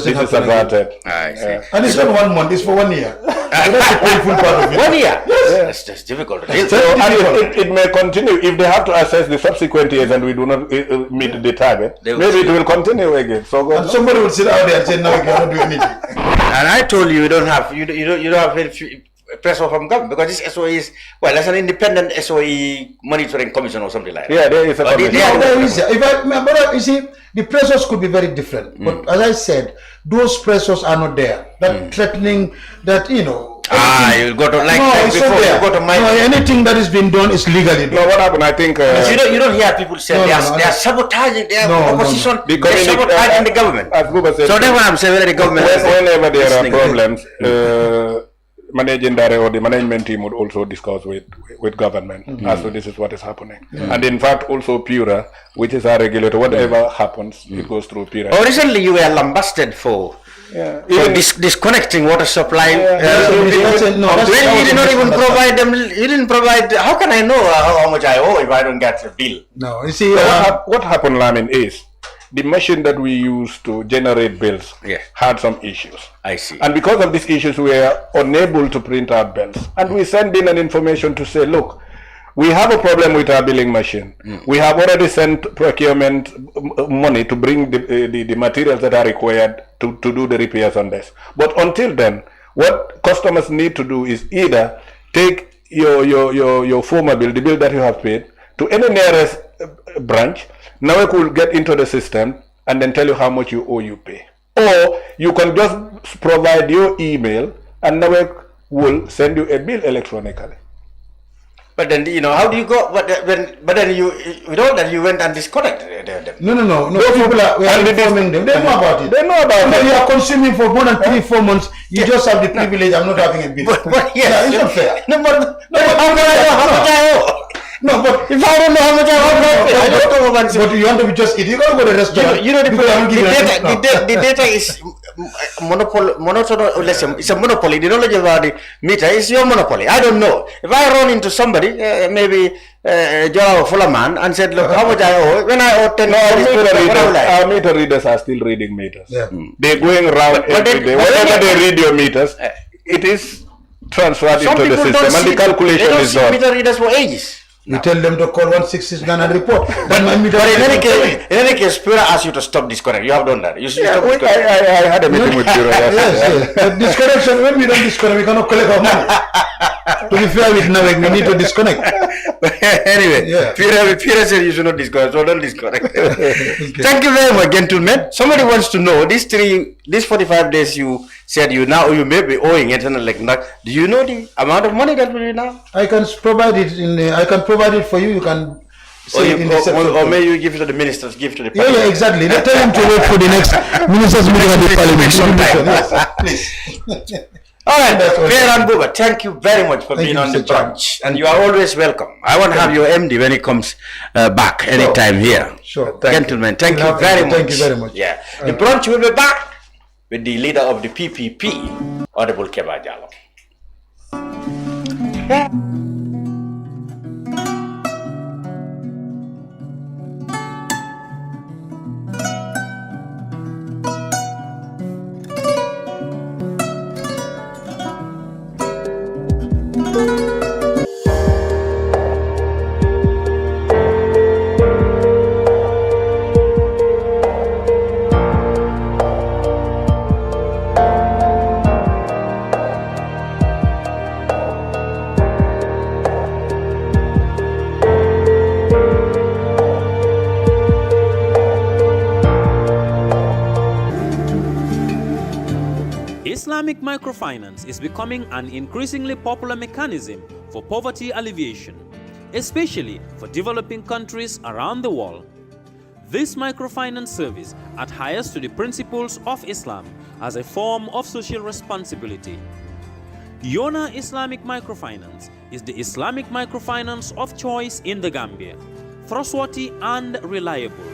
is averted. I see. And it's not 1 month, it's for 1 year. So that's the painful part of it. 1 year? Yes. That's difficult. So, and it may continue. If they have to assess the subsequent years and we do not meet the target, maybe it will continue again. So and somebody will sit out there and say, no, we cannot do anything. And I told you, you don't have any pressure from government, because this SOE is, well, that's an independent SOE monitoring commission or something like that. Yeah, there is a commission. You see, the pressures could be very different. But as I said, those pressures are not there. That threatening, that, you know. You go to, like before, you go to my... No, anything that is being done is legally done. No, what happened, I think... you don't hear people say they are sabotaging, they are opposition, they are sabotaging the government. As Buba said, so that's what I'm saying, whether the government... Whenever there are problems, managing director or the management team would also discuss with government as to this is what is happening. And in fact, also PURA, which is our regulator, whatever happens, it goes through PURA. Oh, recently you were lambasted for disconnecting water supply. You did not even provide them. You didn't provide. How can I know how much I owe if I don't get a bill? No, you see, what happened, Lamin, is the machine that we use to generate bills had some issues. I see. And because of these issues, we were unable to print out bills. And we sent in an information to say, look, we have a problem with our billing machine. We have already sent procurement money to bring the materials that are required to do the repairs on this. But until then, what customers need to do is either take your former bill, the bill that you have paid, to any nearest branch. NAWEC will get into the system and then tell you how much you owe you pay. Or you can just provide your email and NAWEC will send you a bill electronically. But then, you know, how do you go? But then you know that you went and disconnected them. No. People are informing them. They know about it. They know about it. You are consuming for more than 3-4 months. You just have the privilege of not having a bill. But yes, it's not fair. No, but how can I know how much I owe? No, but if I don't know how much I owe, I don't come over and say. But you want to be just eat. You gotta go to the restaurant. You know the data is monopoly. It's a monopoly. The knowledge about the meter is your monopoly. I don't know. If I run into somebody, maybe Jallow Fullerman, and said, look, how much I owe? When I owe 10, our meter readers are still reading meters. Yeah. They're going around every day. Whenever they read your meters, it is transferred into the system, and the calculation is done. Meter readers for ages. You tell them to call 169 and report. Then my meter. But in any case, Pierre asked you to stop disconnect. You have done that. I had a meeting with Pierre. Yes. Disconnection. When we don't disconnect, we cannot collect our money. To be fair with NAWEC, we need to disconnect. Anyway, Pierre said you should not disconnect, so don't disconnect. Okay. Thank you very much, gentlemen. Somebody wants to know these 45 days you said you may be owing it, and like that. Do you know the amount of money that will be now? I can provide it I can provide it for you. You can. Or may you give it to the ministers, give to the parliament. Yeah, exactly. They tell him to wait for the next ministers meeting at the parliament. Please. All right, Pierre and Buba, thank you very much for being on the brunch. And you are always welcome. I want to have your MD when he comes back anytime here. Sure. Gentlemen, thank you very much. Thank you very much. Yeah. The brunch will be back with the leader of the PPP, Honorable Kebba Jallow. Islamic microfinance is becoming an increasingly popular mechanism for poverty alleviation, especially for developing countries around the world. This microfinance service adheres to the principles of Islam as a form of social responsibility. Yona Islamic Microfinance is the Islamic microfinance of choice in the Gambia, trustworthy and reliable.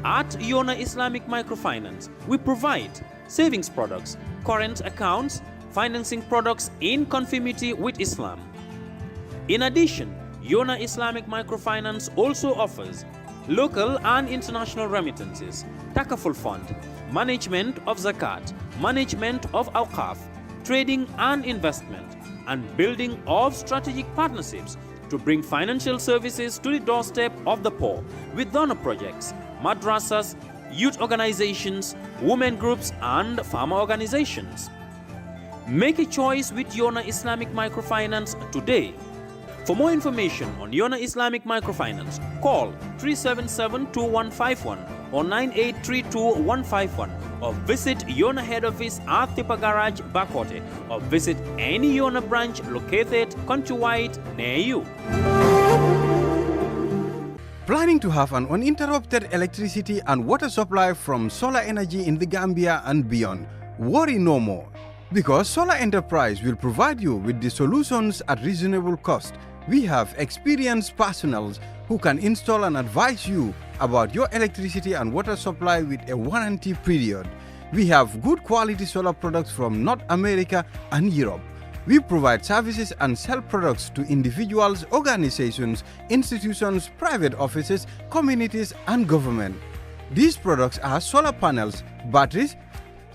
At Yona Islamic Microfinance, we provide savings products, current accounts, financing products in conformity with Islam. In addition, Yona Islamic Microfinance also offers local and international remittances, takaful fund, management of zakat, management of awqaf, trading and investment, and building of strategic partnerships to bring financial services to the doorstep of the poor with donor projects, madrasas, youth organizations, women groups, and farmer organizations. Make a choice with Yona Islamic Microfinance today. For more information on Yona Islamic Microfinance, call 377-2151 or 9832-151 or visit Yona head office at Tipa Garage, Bakote, or visit any Yona branch located countrywide near you. Planning to have an uninterrupted electricity and water supply from solar energy in the Gambia and beyond? Worry no more, because Solar Enterprise will provide you with the solutions at reasonable cost. We have experienced personnel who can install and advise you about your electricity and water supply with a warranty period. We have good quality solar products from North America and Europe. We provide services and sell products to individuals, organizations, institutions, private offices, communities, and government. These products are solar panels, batteries,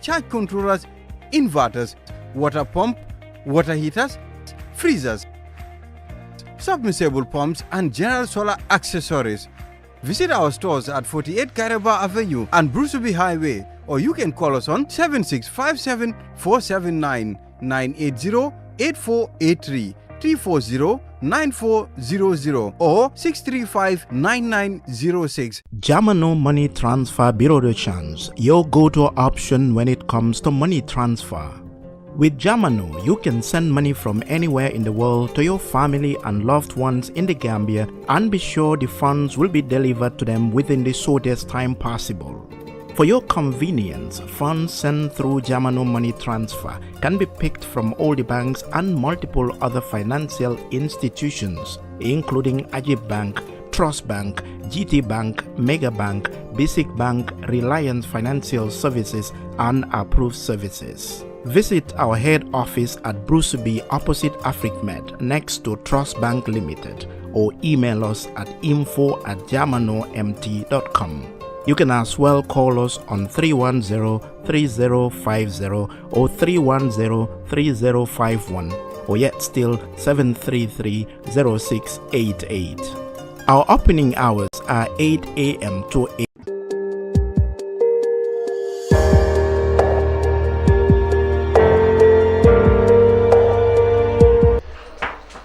charge controllers, inverters, water pump, water heaters, freezers, submersible pumps, and general solar accessories. Visit our stores at 48 Kairaba Avenue and Brusubi Highway, or you can call us on 7657 479 980-8483, 340-9400 or 635-9906. Jamano Money Transfer Bureau de Change, your go-to option when it comes to money transfer. With Jamano, you can send money from anywhere in the world to your family and loved ones in the Gambia and be sure the funds will be delivered to them within the shortest time possible. For your convenience, funds sent through Jamano Money Transfer can be picked from all the banks and multiple other financial institutions, including Ajib Bank, Trust Bank, GT Bank, Mega Bank, Basic Bank, Reliance Financial Services, and Approved Services. Visit our head office at Brusubi opposite AfricMed next to Trust Bank Limited, or email us at info@jamanomt.com. You can as well call us on 310-3050 or 310-3051 or yet still 733-0688. Our opening hours are 8 a.m. to 8.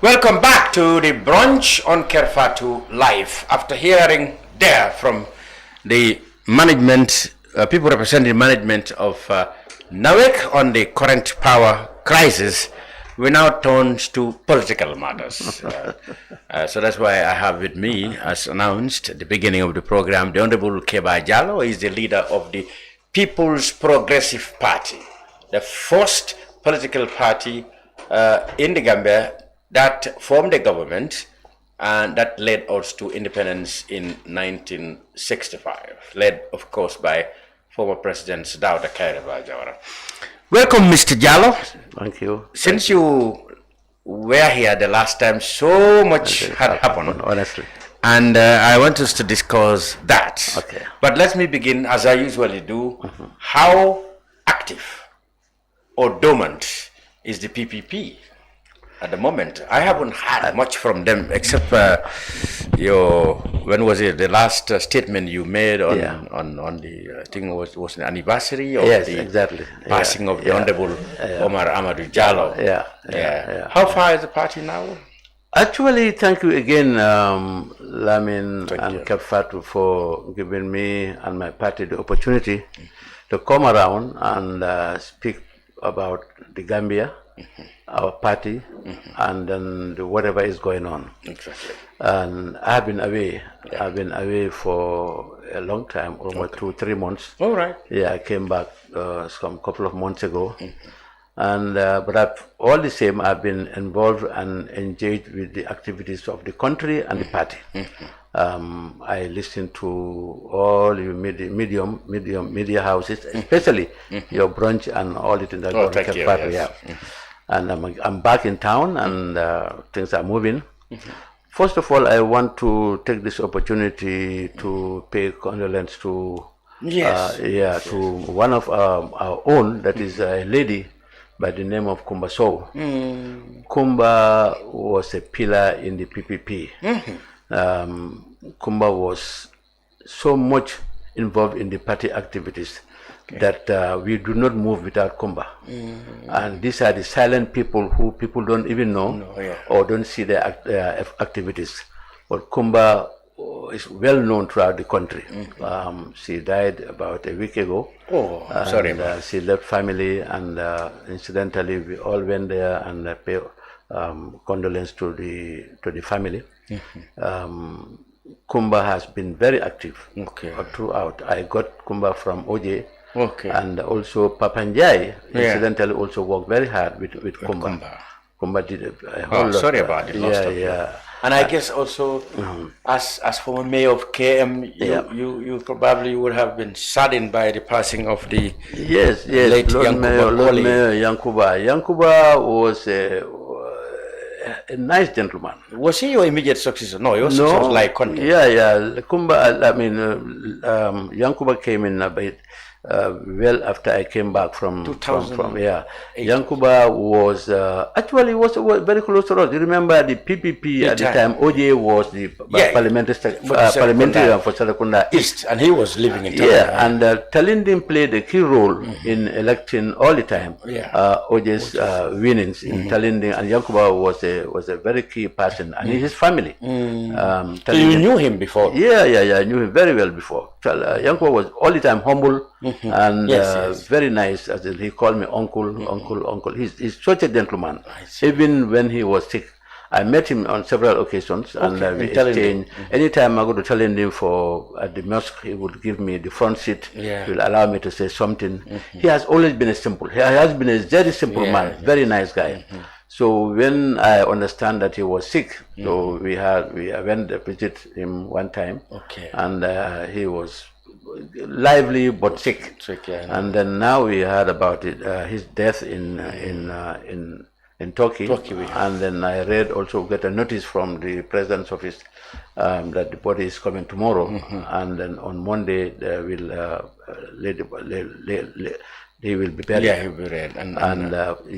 Welcome back to the Brunch on Kerfatu Live. After hearing there from the management, people representing management of NAWEC on the current power crisis, we now turn to political matters. So that's why I have with me, as announced at the beginning of the program, the Honorable Kebba Jallow is the leader of the People's Progressive Party, the first political party in the Gambia that formed a government and that led us to independence in 1965, led, of course, by former President Kebba Jallow. Welcome, Mr. Jallow. Thank you. Since you were here the last time, so much had happened. Honestly. And I want us to discuss that. Okay. But let me begin, as I usually do. How active or dormant is the PPP at the moment? I haven't heard much from them except when was it, the last statement you made on the, I think it was an anniversary of the passing of the Honorable Omar Amadou Jallow. How far is the party now? Actually, thank you again, Lamin and Kefatu, for giving me and my party the opportunity to come around and speak about the Gambia, our party, and then whatever is going on. Exactly. And I've been away. Yeah. I've been away for a long time, almost 2-3 months. All right. Yeah, I came back some couple of months ago. And but all the same, I've been involved and engaged with the activities of the country and the party. I listen to all your media houses, especially your Brunch and all the things that go on. Thank you. Yes. Yeah. And I'm back in town, and things are moving. First of all, I want to take this opportunity to pay condolence to to one of our own, that is a lady by the name of Kumba Sow. Kumba was a pillar in the PPP. Kumba was so much involved in the party activities that we do not move without Kumba. And these are the silent people who people don't even know or don't see their activities. But Kumba is well known throughout the country. She died about a week ago. Oh, I'm sorry. She left family, and incidentally, we all went there and pay condolence to the family. Kumba has been very active throughout. I got Kumba from OJ. And also Papanjai, incidentally, also worked very hard with Kumba. Kumba did a whole lot. Sorry about it. Yeah. And I guess also, as former mayor of KM, you probably would have been saddened by the passing of the late Lord Mayor Yankuba. Yankuba was a nice gentleman. Was he your immediate successor? No, he was like content. Kumba, Yankuba came in about well after I came back from 2008. Yankuba was actually was very close to us. You remember the PPP at the time? OJ was the parliamentary for Sarakunda East, and he was living in Talinding. And Talinding played a key role in electing all the time OJ's winnings in Talinding, and Yankuba was a very key person, and his family. So you knew him before? Yeah, I knew him very well before. Yankuba was all the time humble. And very nice. As in, he called me uncle. He's such a gentleman. Even when he was sick, I met him on several occasions, and we exchanged. Anytime I go to Talinding at the mosque, he would give me the front seat. He will allow me to say something. He has always been a very simple man, very nice guy. So when I understand that he was sick, so we went to visit him one time, and he was lively but sick. And then now we heard about his death in Turkey. And then I got a notice from the president's office that the body is coming tomorrow, and then on Monday they will he will be buried. He will be buried. And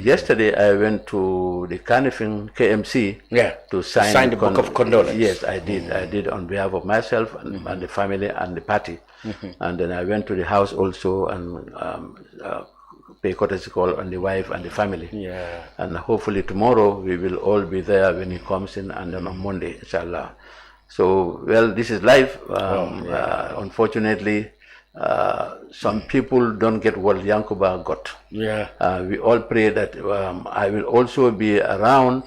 yesterday I went to the Kanifing KMC to sign the book of condolence. Yes, I did. I did on behalf of myself and the family and the party. And then I went to the house also and pay courtesy call on the wife and the family. And hopefully tomorrow we will all be there when he comes in, and then on Monday, inshallah. So, well, this is life. Unfortunately, some people don't get what Yankuba got. We all pray that I will also be around.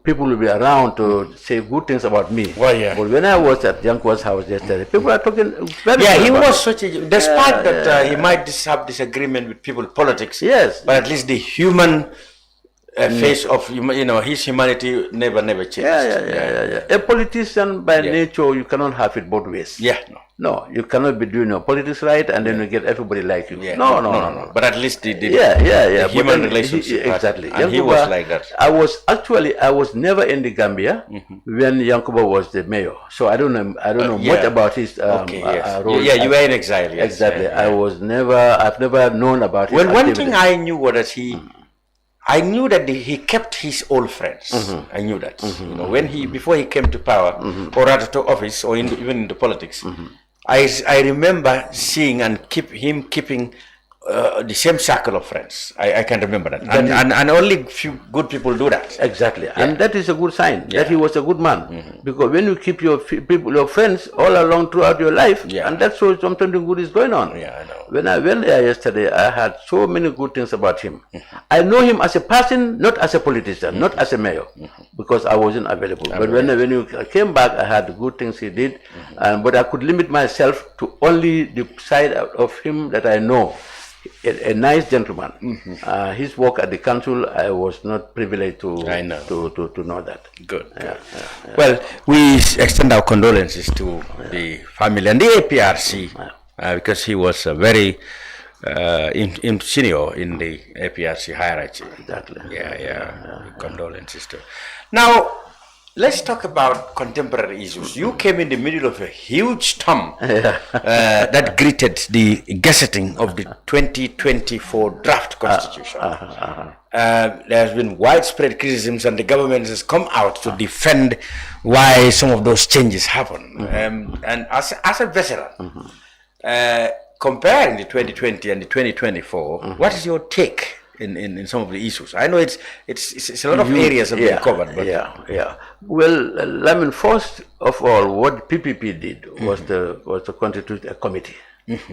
People will be around to say good things about me. But when I was at Yankuba's house yesterday, people are talking very he was such a, despite that he might have disagreement with people politics, but at least the human face of his humanity never changed. A politician by nature, you cannot have it both ways. No, you cannot be doing your politics right and then you get everybody like you. No. But at least the human relationship. Exactly. And he was like that. I was never in the Gambia when Yankuba was the mayor. So I don't know much about his role. You were in exile. Exactly. I've never known about his one thing I knew was that I knew that he kept his old friends. I knew that. Before he came to power, or rather to office, or even into politics, I remember seeing him keeping the same circle of friends. I can remember that. And only few good people do that. Exactly. And that is a good sign that he was a good man. Because when you keep your people, your friends all along throughout your life, and that shows something good is going on. Yeah, I know. When I went there yesterday, I had so many good things about him. I know him as a person, not as a politician, not as a mayor, because I wasn't available. But when you came back, I had the good things he did, but I could limit myself to only the side of him that I know. A nice gentleman. His work at the council, I was not privileged to know that. Good. Well, we extend our condolences to the family and the APRC because he was very senior in the APRC hierarchy. Exactly. Condolences to. Now, let's talk about contemporary issues. You came in the middle of a huge storm that greeted the gazetting of the 2024 draft constitution. There has been widespread criticisms, and the government has come out to defend why some of those changes happen. And as a veteran, comparing the 2020 and the 2024, what is your take in some of the issues? I know it's a lot of areas have been covered. But Well, I mean, first of all, what PPP did was to constitute a committee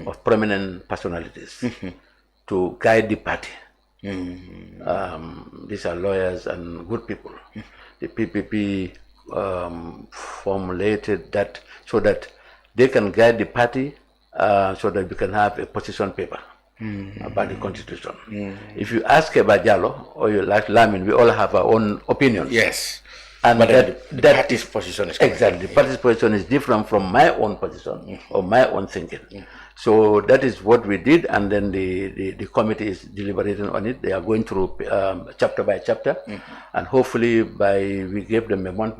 of prominent personalities to guide the party. These are lawyers and good people. The PPP formulated that so that they can guide the party, so that we can have a position paper about the constitution. If you ask Kebba Jallow or you like Lamin, we all have our own opinions. Yes. And but the party's position is exactly. The party's position is different from my own position or my own thinking. So that is what we did, and then the committee is deliberating on it. They are going through chapter by chapter, and hopefully we gave them a month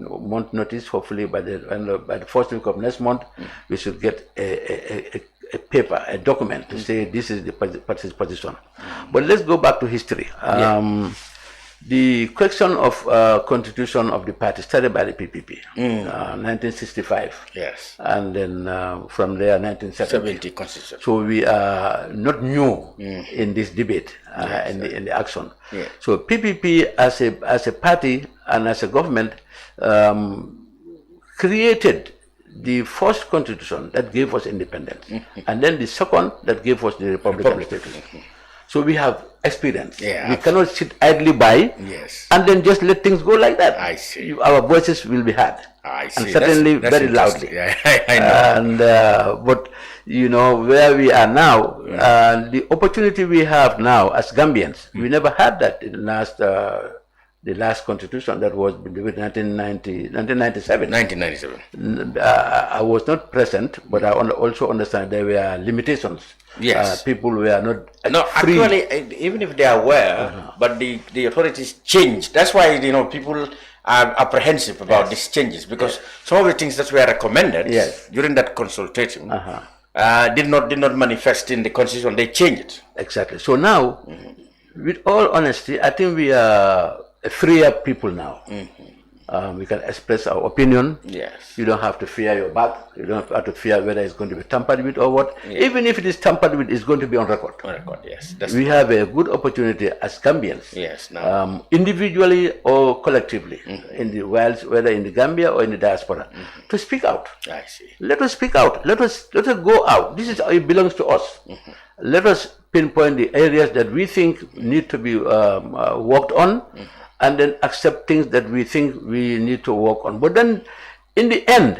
notice. Hopefully by the first week of next month, we should get a paper, a document to say this is the party's position. But let's go back to history. The question of constitution of the party started by the PPP, 1965. Yes. And then from there, 1970 constitution. So we are not new in this debate, in the action. Yeah. So PPP as a party and as a government created the first constitution that gave us independence, and then the second that gave us the republican status. So we have experience. We cannot sit idly by and then just let things go like that. I see. Our voices will be heard. I see. And certainly that's very loudly. I know. And but you know where we are now, the opportunity we have now as Gambians, we never had that in the last constitution that was with 1997. I was not present, but I also understand there were limitations. Yes. People were not free. Actually, even if they are aware, but the authorities changed. That's why people are apprehensive about these changes, because some of the things that were recommended during that consultation did not manifest in the constitution. They changed it. Exactly. So now, with all honesty, I think we are freer people now. We can express our opinion. Yes. You don't have to fear your back. You don't have to fear whether it's going to be tampered with or what. Even if it is tampered with, it's going to be on record. On record, yes. We have a good opportunity as Gambians. Yes. Now. Individually or collectively, in the wilds, whether in the Gambia or in the diaspora, to speak out. I see. Let us speak out. Let us go out. It belongs to us. Let us pinpoint the areas that we think need to be worked on. And then accept things that we think we need to work on. But then, in the end,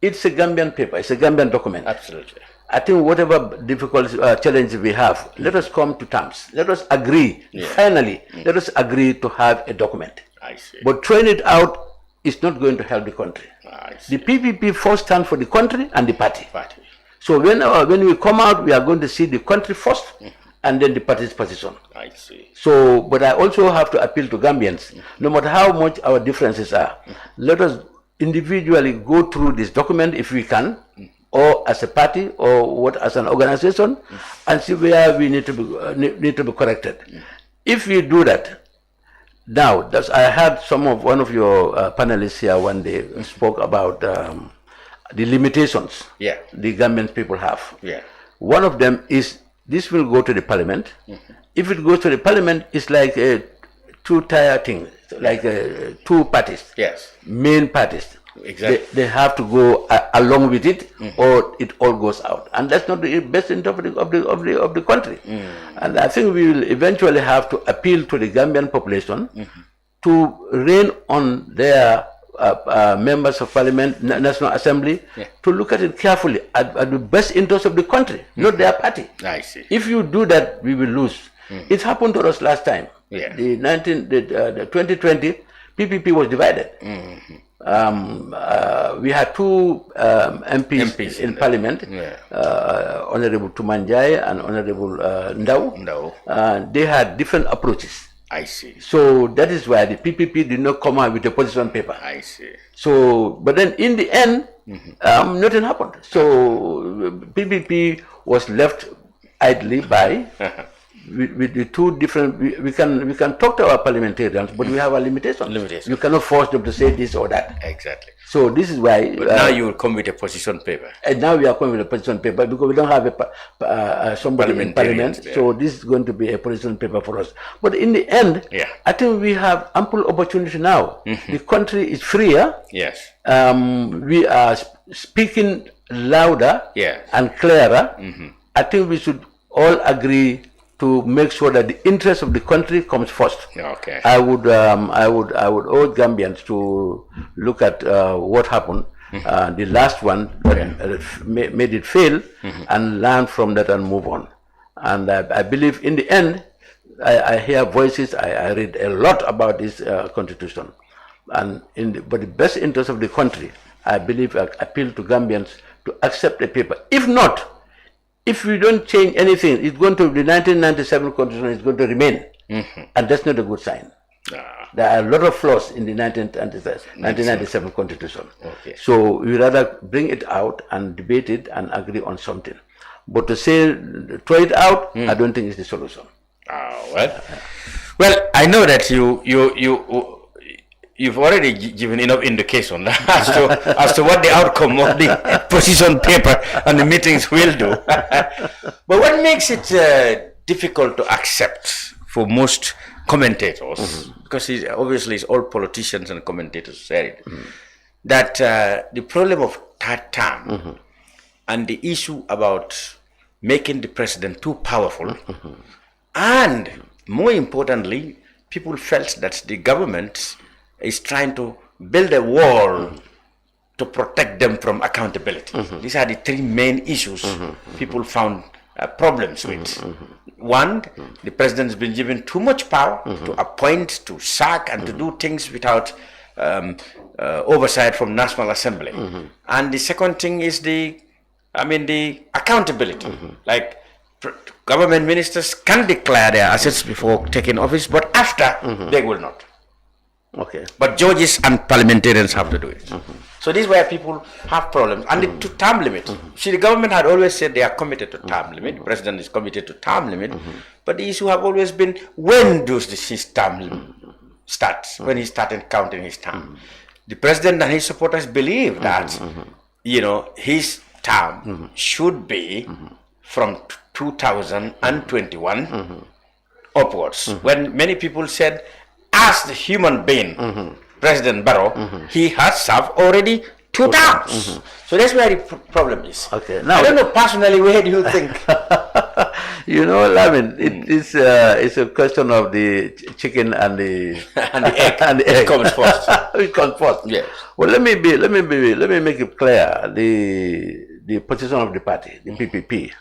it's a Gambian paper, it's a Gambian document. Absolutely. I think whatever difficult challenges we have, let us come to terms. Let us agree, finally, let us agree to have a document. I see. But throwing it out is not going to help the country. I see. The PPP first stands for the country and the party. So when we come out, we are going to see the country first, and then the party's position. I see. So, but I also have to appeal to Gambians, no matter how much our differences are, let us individually go through this document if we can, or as a party, or as an organization, and see where we need to be corrected. If we do that, now, I had one of your panelists here one day spoke about the limitations the Gambian people have. Yeah. One of them is this will go to the parliament. If it goes to the parliament, it's like a two-tier thing, like two parties, main parties. Exactly. They have to go along with it, or it all goes out, and that's not the best interest of the country. And I think we will eventually have to appeal to the Gambian population to rein on their members of parliament, National Assembly, to look at it carefully at the best interest of the country, not their party. I see. If you do that, we will lose. It happened to us last time. The 2020 PPP was divided. We had two MPs in parliament, Honorable Tumanjai and Honorable Ndau. They had different approaches. I see. So that is why the PPP did not come out with a position paper. I see. So, but then in the end, nothing happened. So PPP was left idly by with the two different. We can talk to our parliamentarians, but we have a limitation. You cannot force them to say this or that. Exactly. So this is why. But now you will come with a position paper. And now we are coming with a position paper because we don't have somebody in parliament. So this is going to be a position paper for us. But in the end, I think we have ample opportunity now. The country is freer. Yes. We are speaking louder and clearer. I think we should all agree to make sure that the interest of the country comes first. Okay. I would urge Gambians to look at what happened, the last one that made it fail, and learn from that and move on. And I believe in the end, I hear voices. I read a lot about this constitution, and but the best interest of the country, I believe, I appeal to Gambians to accept the paper. If not, if we don't change anything, it's going to the 1997 constitution is going to remain, and that's not a good sign. There are a lot of flaws in the 1997 constitution. So we rather bring it out and debate it and agree on something. But to say throw it out, I don't think it's the solution. Well, I know that you've already given enough indication as to what the outcome of the position paper and the meetings will do. But what makes it difficult to accept for most commentators, because obviously it's all politicians and commentators said it, that the problem of third term and the issue about making the president too powerful, and more importantly, people felt that the government is trying to build a wall to protect them from accountability. These are the three main issues people found problems with. One, the president has been given too much power to appoint, to sack, and to do things without oversight from National Assembly. And the second thing is the accountability. Like government ministers can declare their assets before taking office, but after they will not. But judges and parliamentarians have to do it. So this is where people have problems. And the term limit. See, the government had always said they are committed to term limit. The president is committed to term limit. But the issue have always been, when does his term limit start? When he started counting his term. The president and his supporters believe that, his term should be from 2021 upwards. When many people said, as the human being, President Barrow, he has served already 2 terms. So that's where the problem is. Now, I don't know personally, where do you think? Lamin, it's a question of the chicken and the egg. And the egg. It comes first. It comes first. Yes. Well, let me make it clear the position of the party, the PPP.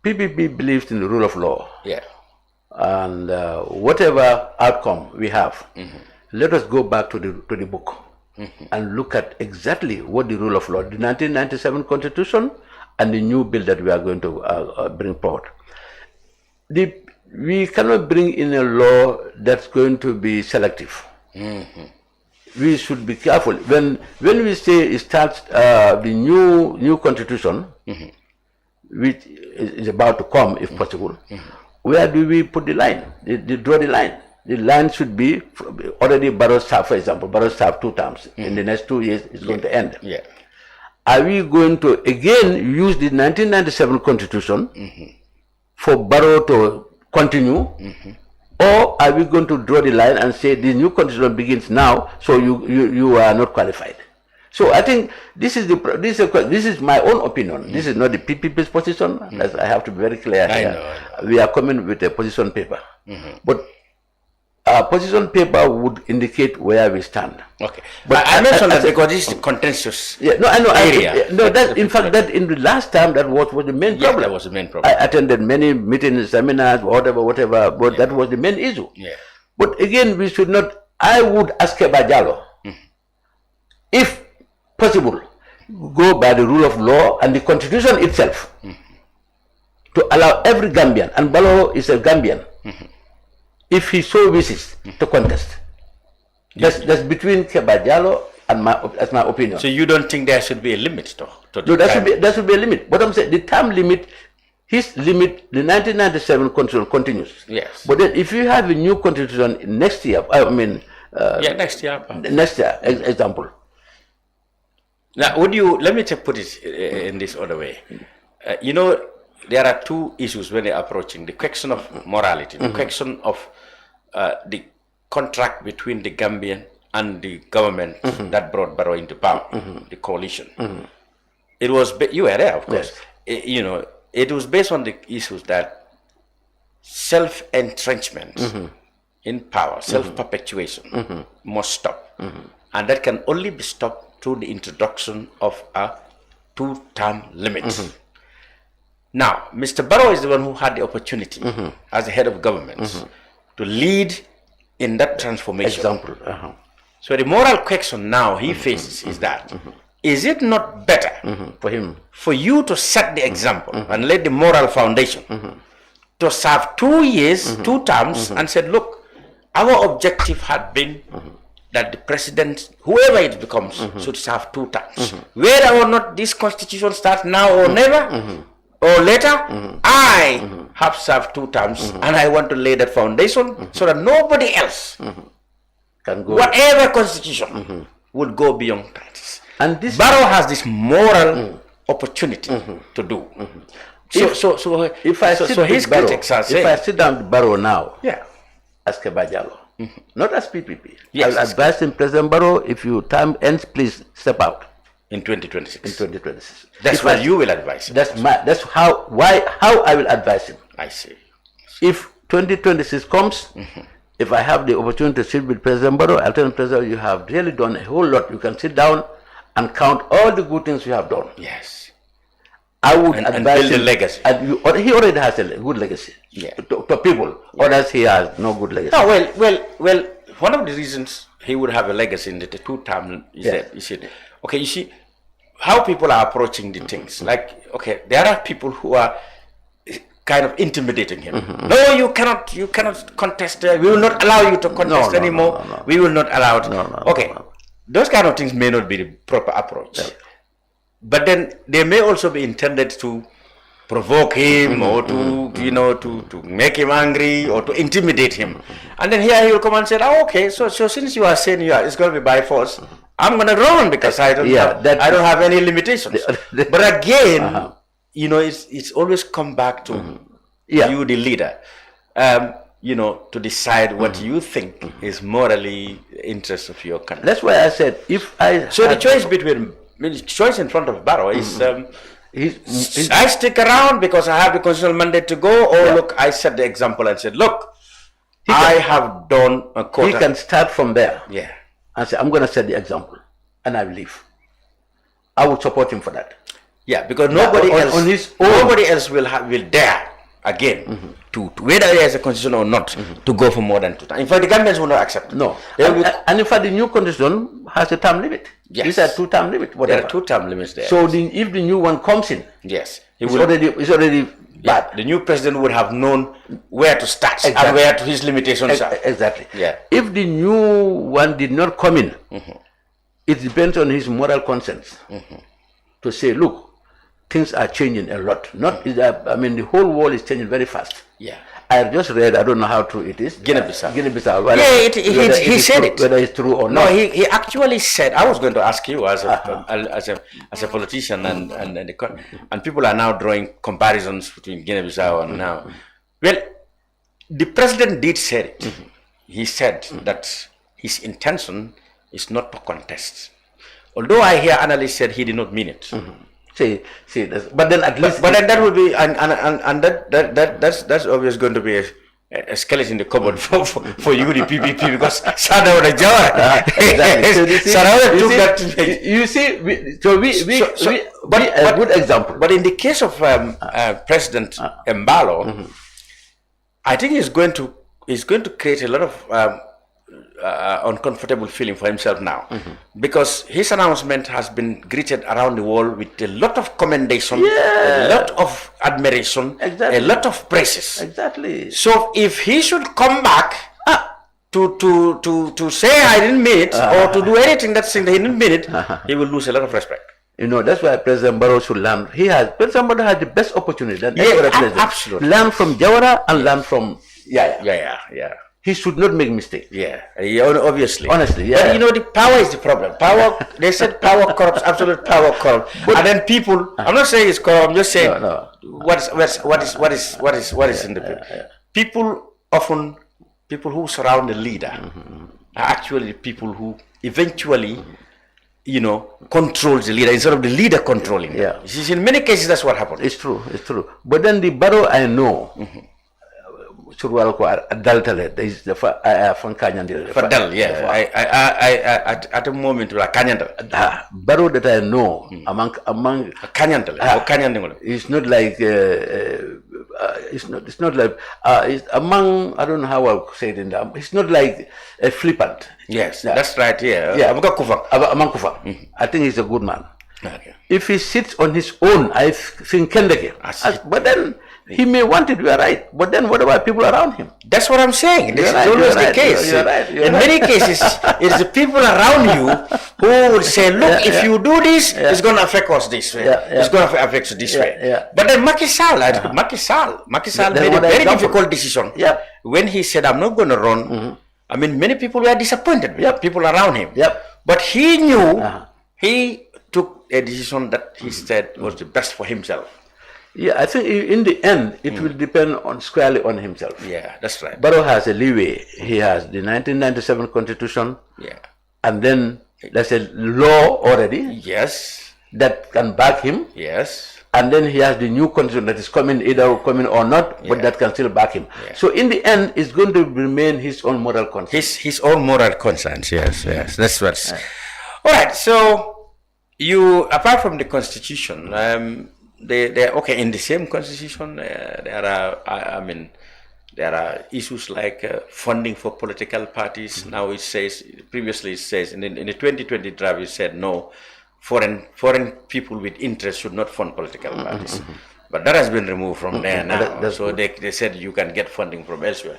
PPP believes in the rule of law. And whatever outcome we have, let us go back to the book and look at exactly what the rule of law, the 1997 constitution and the new bill that we are going to bring forward. We cannot bring in a law that's going to be selective. We should be careful. When we say it starts the new constitution, which is about to come if possible, where do we put the line? Draw the line. The line should be already Barrow's served, for example. Barrow's served 2 terms. In the next 2 years, it's going to end. Are we going to again use the 1997 constitution for Barrow to continue, or are we going to draw the line and say the new constitution begins now, so you are not qualified? So I think this is my own opinion. This is not the PPP's position. As I have to be very clear here. We are coming with a position paper, but our position paper would indicate where we stand. Okay, but I mentioned that because this is contentious. Yeah, no, I know. Area. That in fact, that in the last time that was the main problem. That was the main problem. I attended many meetings, seminars, whatever, but that was the main issue. Yeah. But again, we should not. I would ask Kebba Jallow, if possible, go by the rule of law and the constitution itself, to allow every Gambian, and Barrow is a Gambian, if he so wishes to contest. That's between Kebba Jallow and that's my opinion. So you don't think there should be a limit, though? No, there should be a limit. But I'm saying the term limit, his limit, the 1997 constitution continues. Yes. But then if you have a new constitution next year, next year. Next year, example. Now, let me put it in this other way. There are two issues when they're approaching the question of morality, the question of the contract between the Gambian and the government that brought Barrow into power, the coalition. It was, you were there, of course. Yes. It was based on the issues that self-entrenchment in power, self-perpetuation must stop. And that can only be stopped through the introduction of a two-term limit. Now, Mr. Barrow is the one who had the opportunity as the head of government to lead in that transformation. Example. So the moral question now he faces is that, is it not better for him, for you to set the example and lay the moral foundation to serve 2 years, 2 terms, and said, look, our objective had been that the president, whoever it becomes, should serve 2 terms. Whether or not this constitution starts now or never, or later, I have served 2 terms, and I want to lay that foundation so that nobody else can go. Whatever constitution would go beyond practice. And this Barrow has this moral opportunity to do. If I sit down with Barrow now, as Kebba Jallow, not as PPP, I'll advise him, President Barrow, if your term ends, please step out. In 2026. In 2026. That's what you will advise him. That's how I will advise him. I see. If 2026 comes, if I have the opportunity to sit with President Barrow, I'll tell him, President, you have really done a whole lot. You can sit down and count all the good things you have done. Yes. I would advise and build him, a legacy. He already has a good legacy. Yeah. To people. Others he has no good legacy. No, well, one of the reasons he would have a legacy in the 2 term is that, you see, how people are approaching the things. Like, okay, there are people who are kind of intimidating him. No, you cannot contest. We will not allow you to contest anymore. No. We will not allow it. Those kind of things may not be the proper approach. Yeah. But then they may also be intended to provoke him or to, to make him angry or to intimidate him. And then here he will come and say, okay, so since you are saying it's going to be by force, I'm going to run because I don't have any limitations. But again, it's always come back to you, the leader, to decide what you think is morally interest of your country. That's why I said, the choice in front of Barrow is I stick around because I have the constitutional mandate to go, or look, I set the example and said, look, I have done a quota. He can start from there. Yeah. And say, I'm going to set the example, and I will leave. I would support him for that. Yeah, because nobody else will dare again to whether there is a constitution or not to go for more than 2 terms. In fact, the Gambians will not accept it. No. And in fact, the new constitution has a term limit. Yes. These are 2-term limit. Whatever. There are 2 term limits there. So if the new one comes in, yes, it's already bad. The new president would have known where to start and where his limitations are. Exactly. Yeah. If the new one did not come in, it depends on his moral conscience to say, look, things are changing a lot. The whole world is changing very fast. Yeah. I just read, I don't know how true it is. Guinea-Bissau. Guinea-Bissau. Yeah, he said it. Whether it's true or No, not. he actually said, I was going to ask you as a politician and people are now drawing comparisons between Guinea-Bissau and now. Well, the president did say it. He said that his intention is not to contest. Although I hear analysts said he did not mean it. See, but then at least... But then that would be, and that's always going to be a skeleton in the cupboard for you, the PPP, because Sada would have exactly. You see, a good example. But in the case of President Mbalo, I think he's going to create a lot of uncomfortable feeling for himself now, because his announcement has been greeted around the world with a lot of commendation, a lot of admiration, a lot of praises. Exactly. So if he should come back to say I didn't mean it, or to do anything that's saying that he didn't mean it, he will lose a lot of respect. You know, that's why President Barrow should learn. President Barrow has the best opportunity than any other president. Absolutely. Learn from Jawara and learn from Yeah. He should not make mistakes. Yeah, obviously. Honestly, But you know, the power is the problem. Power, they said power corrupts, absolute power corrupts. And then people, I'm not saying it's corrupt, I'm just saying what is in the people. People often, people who surround the leader are actually people who eventually, controls the leader instead of the leader controlling them. In many cases, that's what happens. It's true. But then the Barrow I know, Adaltale, there is the Fankanyandil. Fadal, yeah. At the moment, Kanyandal. Barrow that I know among Kanyandal. It's not like it's not like it's among, I don't know how I'll say it in that. It's not like a flippant. Yes, that's right. Yeah. Among Kufa. I think he's a good man. Okay. If he sits on his own, I think Kendeke. But then he may want it, you are right. But then what about people around him? That's what I'm saying. This is always the case. In many cases, it's the people around you who will say, look, if you do this, it's going to affect us this way. It's going to affect us this way. But then Macky Sall made a very difficult decision. When he said, I'm not going to run, I mean, many people were disappointed with people around him. But he knew, he took a decision that he said was the best for himself. Yeah, I think in the end, it will depend squarely on himself. Yeah, that's right. Barrow has a leeway. He has the 1997 Constitution. Yeah. And then there's a law already. Yes. That can back him. Yes. And then he has the new Constitution that is coming or not, but that can still back him. Yeah. So in the end, it's going to remain his own moral conscience. His own moral conscience, yes. That's what's... All right, so you, apart from the Constitution, they're okay in the same Constitution. There are issues like funding for political parties. Now it says, previously it says in the 2020 draft, it said no, foreign people with interest should not fund political parties. But that has been removed from there now. So they said you can get funding from elsewhere.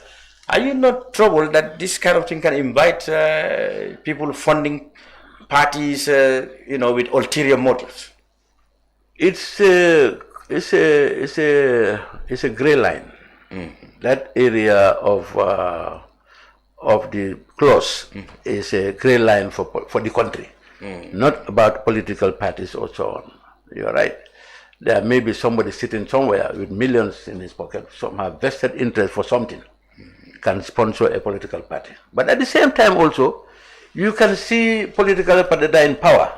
Are you not troubled that this kind of thing can invite people funding parties, with ulterior motives? It's a gray line. That area of the clause is a gray line for the country, not about political parties or so on. You're right. There may be somebody sitting somewhere with millions in his pocket, some have vested interest for something, can sponsor a political party. But at the same time also, you can see political parties that are in power,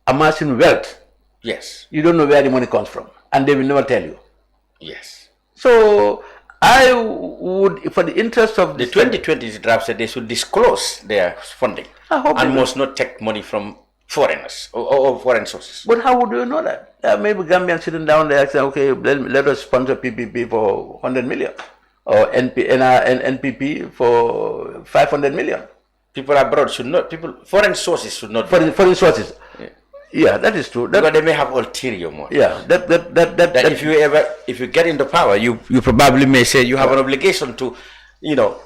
amassing wealth. Yes. You don't know where the money comes from, and they will never tell you. Yes. So I would, for the interest of the 2020 draft said they should disclose their funding and must not take money from foreigners or foreign sources. But how would you know that? Maybe Gambians sitting down there saying, okay, let us sponsor PPP for 100 million or NPP for 500 million. People abroad should not. Foreign sources should not. Foreign sources. Yeah, that is true. Because they may have ulterior motives. Yeah, that if you get into power, you probably may say you have an obligation to,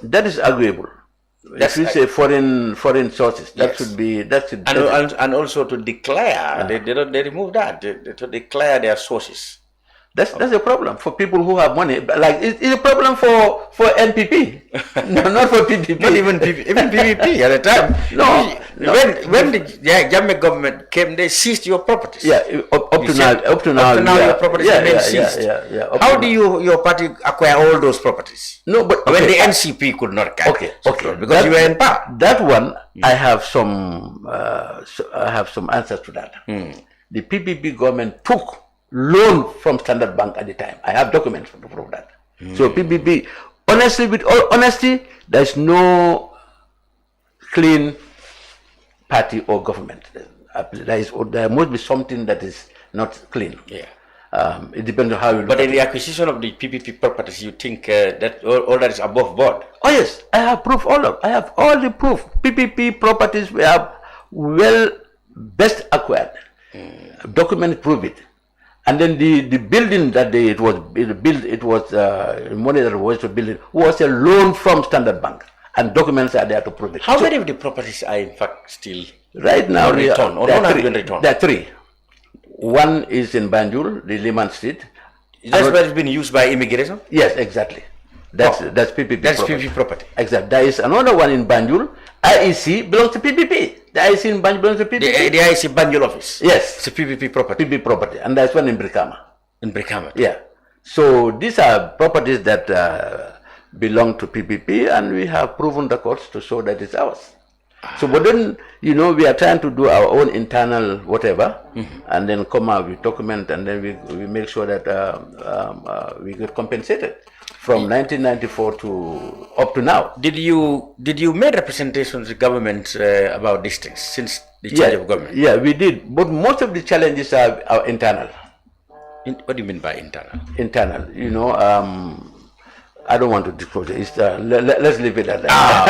That is agreeable. If you say foreign sources, that should be and also to declare. They remove that to declare their sources. That's a problem for people who have money. Like it's a problem for NPP, no, not for PPP. Not even PPP at the time. No. When the Jammeh government came, they seized your properties. Yeah, up to now, your properties remain seized. How do your party acquire all those properties? No, but when the NCP could not carry. Okay, because you were in power. That one, I have some answers to that. The PPP government took loan from Standard Bank at the time. I have documents to prove that. So PPP, honestly, with all honesty, there's no clean party or government. There must be something that is not clean. Yeah. It depends on how you look. But in the acquisition of the PPP properties, you think that all that is above board? Oh yes, I have proof. I have all the proof. PPP properties we have best acquired. Documents prove it. And then the building that it was money that was to build it was a loan from Standard Bank, and documents are there to prove it. How many of the properties are in fact still right now returned, or none have been returned? There are three. One is in Banjul, the Liman Street. That's where it's been used by immigration? Yes, exactly. That's PPP. That's property. PPP property. Exactly. There is another one in Banjul. IEC belongs to PPP. The IEC in Banjul belongs to PPP. The IEC Banjul office? Yes. It's a PPP property. PPP property. And there's one in Brikama. In Brikama? Yeah. So these are properties that belong to PPP, and we have proven the courts to show that it's ours. So, but then, we are trying to do our own internal whatever, and then come out with document, and then we make sure that we get compensated from 1994 to up to now. Did you make representations to government about these things since the change of government? Yeah, we did. But most of the challenges are internal. What do you mean by internal? Internal, I don't want to disclose it. Let's leave it at that.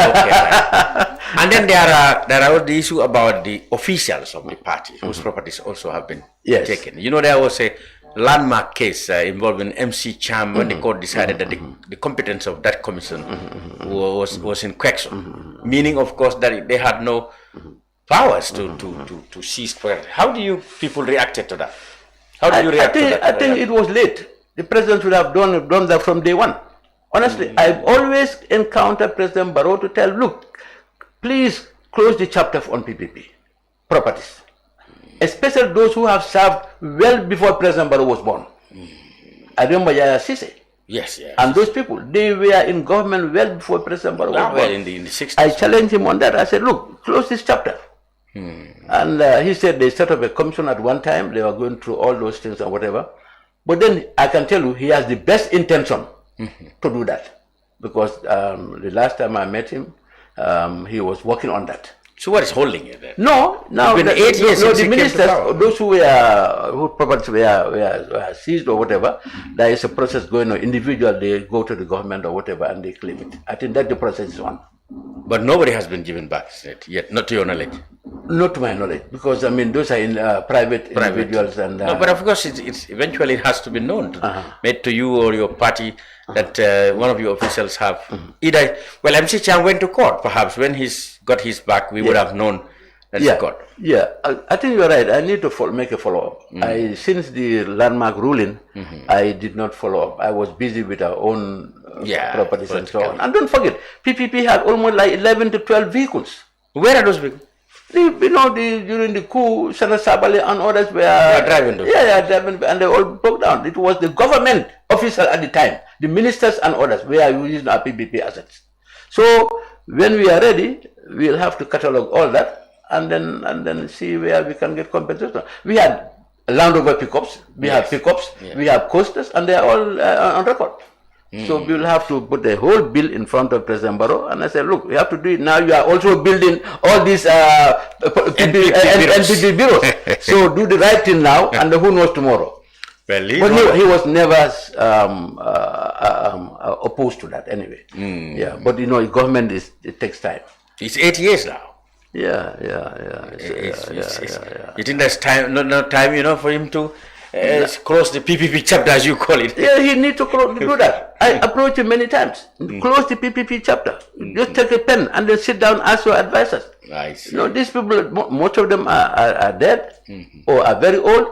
Okay. And then there are the issue about the officials of the party whose properties also have been taken. There was a landmark case involving MC Cham when the court decided that the competence of that commission was in question, meaning, of course, that they had no powers to seize property. How do you people reacted to that? How do you react to that? I think it was late. The president should have done that from day one. Honestly, I've always encountered President Barrow to tell, look, please close the chapter on PPP properties, especially those who have served well before President Barrow was born. I remember Yaya Sise. Yes. And those people, they were in government well before President Barrow was born. Well, in the 60s. I challenged him on that. I said, look, close this chapter. And he said they set up a commission at one time. They were going through all those things and whatever. But then I can tell you, he has the best intention to do that, because the last time I met him, he was working on that. So what is holding you then? No, now it's been 8 years no, since the he ministers, came to power. those whose properties were seized or whatever, there is a process going on. Individual, they go to the government or whatever and they claim it. I think that the process is on. But nobody has been given back yet, not to your knowledge. Not to my knowledge, because those are in private individuals and. No, but of course, it's eventually it has to be known, made to you or your party that one of your officials have either. Well, MC Chan went to court. Perhaps when he's got his back, we would have known that it's court. Yeah, I think you're right. I need to make a follow up. Since the landmark ruling, I did not follow up. I was busy with our own properties and so on. And don't forget, PPP had almost like 11 to 12 vehicles. Where are those vehicles? During the coup, Sana Sabali and others were driving those. Yeah, driving, and they all broke down. It was the government official at the time, the ministers and others, were using our PPP assets. So when we are ready, we'll have to catalog all that and then see where we can get compensation. We had Land Rover pickups, we have pickups, we have coasters, and they are all on record. So we will have to put the whole bill in front of President Barrow, and I said, look, we have to do it now. You are also building all these NPP bureaus. So do the right thing now, and who knows tomorrow. Well, but he was never opposed to that anyway. Yeah, but government it takes time. It's 8 years now. Yeah. You think there's time? No time, for him to close the PPP chapter, as you call it. Yeah, he needs to do that. I approached him many times. Close the PPP chapter. Just take a pen and then sit down, ask your advisors. Nice. These people, most of them are dead or are very old,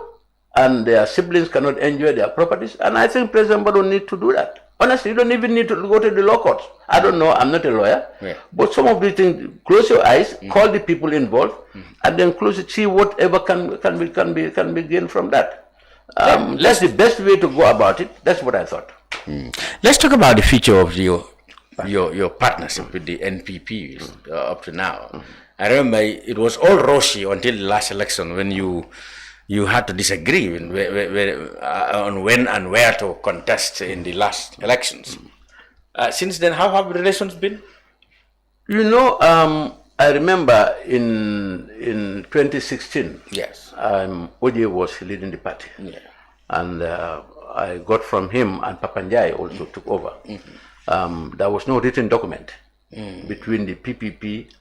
and their siblings cannot enjoy their properties. And I think President Barrow needs to do that. Honestly, you don't even need to go to the law courts. I don't know, I'm not a lawyer, but some of these things, close your eyes, call the people involved, and then close it, see whatever can be gained from that. That's the best way to go about it. That's what I thought. Let's talk about the future of your partnership with the NPP up to now. I remember it was all rosy until the last election when you had to disagree on when and where to contest in the last elections. Since then, how have relations been? You know, I remember in 2016, yes, Oje was leading the party, and I got from him, and Papanjai also took over. There was no written document between the PPP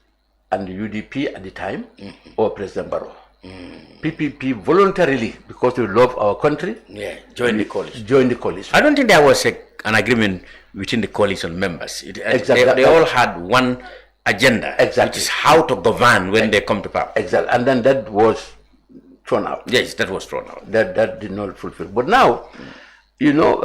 and the UDP at the time, or President Barrow. PPP voluntarily, because we love our country, joined the coalition. Joined the coalition. I don't think there was an agreement between the coalition members. Exactly. They all had one agenda, exactly, which is how to govern when they come to power. Exactly, and then that was thrown out. Yes, that was thrown out. That did not fulfill. But now, you know,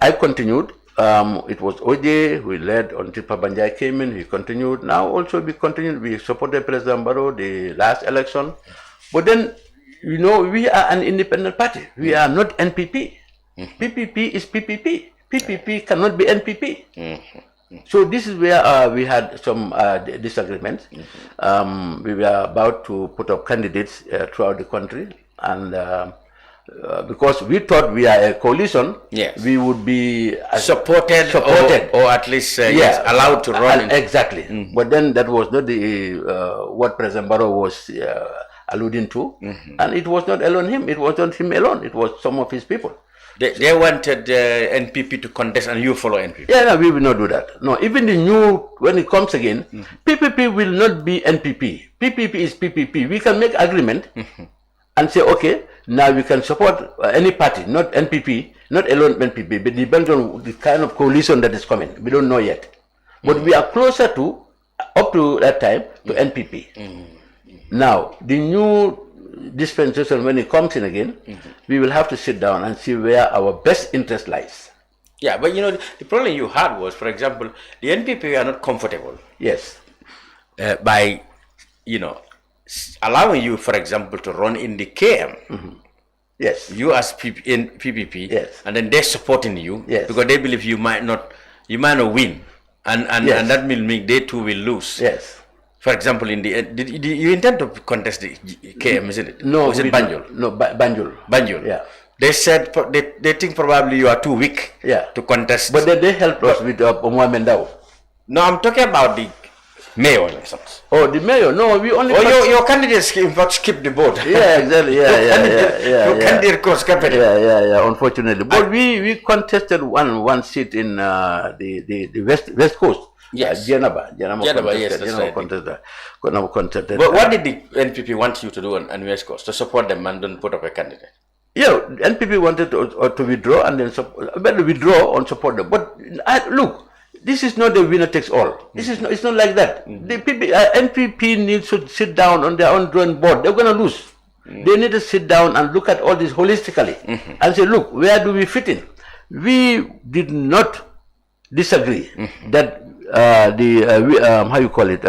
I continued. It was OJ who led until Papanjai came in. He continued. Now also we continued. We supported President Barrow the last election. But then, you know, we are an independent party. We are not NPP. PPP is PPP. PPP cannot be NPP. So this is where we had some disagreements. We were about to put up candidates throughout the country, and because we thought we are a coalition, we would be supported. Or at least allowed to run. Exactly. But then that was not the what President Barrow was alluding to, and it was not alone him. It was not him alone. It was some of his people. They wanted NPP to contest, and you follow NPP. Yeah, no, we will not do that. No, even the new, when it comes again, PPP will not be NPP. PPP is PPP. We can make agreement and say, okay, now we can support any party, not NPP, not alone NPP, but depends on the kind of coalition that is coming. We don't know yet. But we are closer to, up to that time, to NPP. Now, the new dispensation, when it comes in again, we will have to sit down and see where our best interest lies. Yeah, but you know, the problem you had was, for example, the NPP are not comfortable. Yes. By, you know, allowing you, for example, to run in the KM. Yes. You as in PPP. Yes. And then they're supporting you. Yes. Because they believe you might not win. And that will mean they too will lose. Yes. For example, in the did you intend to contest the KM, isn't it? No. Was it Banjul? No, Banjul. Banjul. Yeah. They said they think probably you are too weak to contest. But they helped us with Mohamed Ndao. No, I'm talking about the mayor elections. Oh, the mayor? No, we only... your candidates in fact skipped the boat. Yeah, exactly. Your candidate course capital. Yeah, unfortunately. But we contested one seat in the West Coast. Yes. Janaba, yes, that's right. Contested. But what did the NPP want you to do on West Coast? To support them and then put up a candidate? Yeah, NPP wanted to withdraw and then withdraw and support them. But look, this is not a winner takes all. This is not, it's not like that. The NPP needs to sit down on their own drawing board. They're going to lose. They need to sit down and look at all this holistically and say, look, where do we fit in? We did not disagree that how you call it?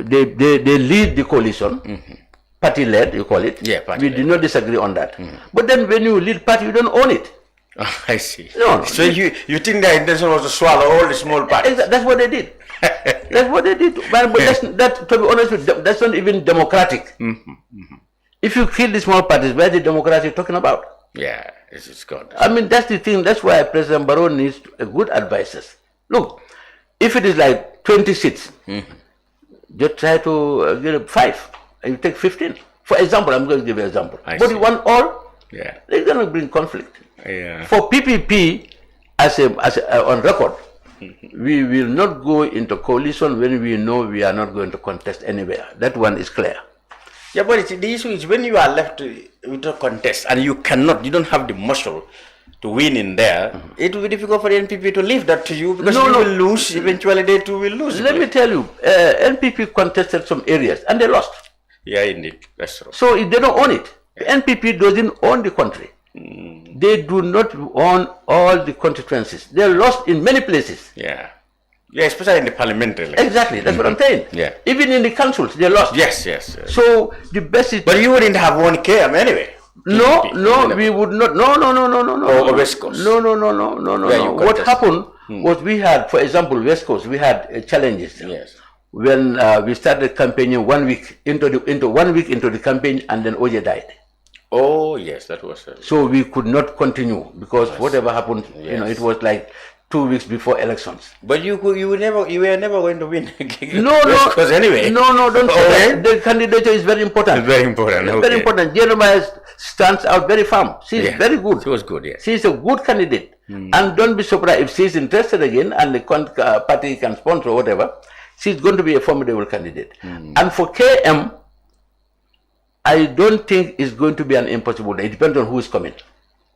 They lead the coalition, party-led, you call it. Yeah, we did not disagree on that. But then when you lead party, you don't own it. Oh, I see. No, so you think their intention was to swallow all the small parties? That's what they did. That's what they did. But that, to be honest with you, that's not even democratic. If you kill the small parties, where the democracy talking about? Yeah, it's gone. I mean, that's the thing. That's why President Barrow needs good advisors. Look, if it is like 20 seats, just try to get 5, and you take 15. For example, I'm going to give you an example. But you want all? Yeah. They're going to bring conflict. Yeah. For PPP, on record, we will not go into coalition when we know we are not going to contest anywhere. That one is clear. Yeah, but the issue is when you are left with a contest and you don't have the muscle to win in there, it will be difficult for the NPP to leave that to you because you will lose. Eventually, they too will lose. Let me tell you, NPP contested some areas and they lost. Yeah, indeed, that's true. So they don't own it. The NPP doesn't own the country. They do not own all the constituencies. They're lost in many places. Yeah. Yeah, especially in the parliamentary elections. Exactly, that's what I'm saying. Yeah. Even in the councils, they're lost. Yes, yes. So the best is... But you wouldn't have one KM anyway. No, PPP, no, we would not. No. Or West Coast. No. What contest. happened was we had, for example, West Coast, we had challenges. Yes. When we started campaigning 1 week into the campaign, and then OJ died. Oh yes, that was. So we could not continue because whatever happened, it was like 2 weeks before elections. But you were never going to win. No. Because anyway. No, don't say that. The candidature is very important. It's very important. It's very important. Jeremiah stands out very firm. She's very good. She was good, yes. She's a good candidate. And don't be surprised if she's interested again and the party can sponsor whatever. She's going to be a formidable candidate. And for KM, I don't think it's going to be an impossible day. It depends on who is coming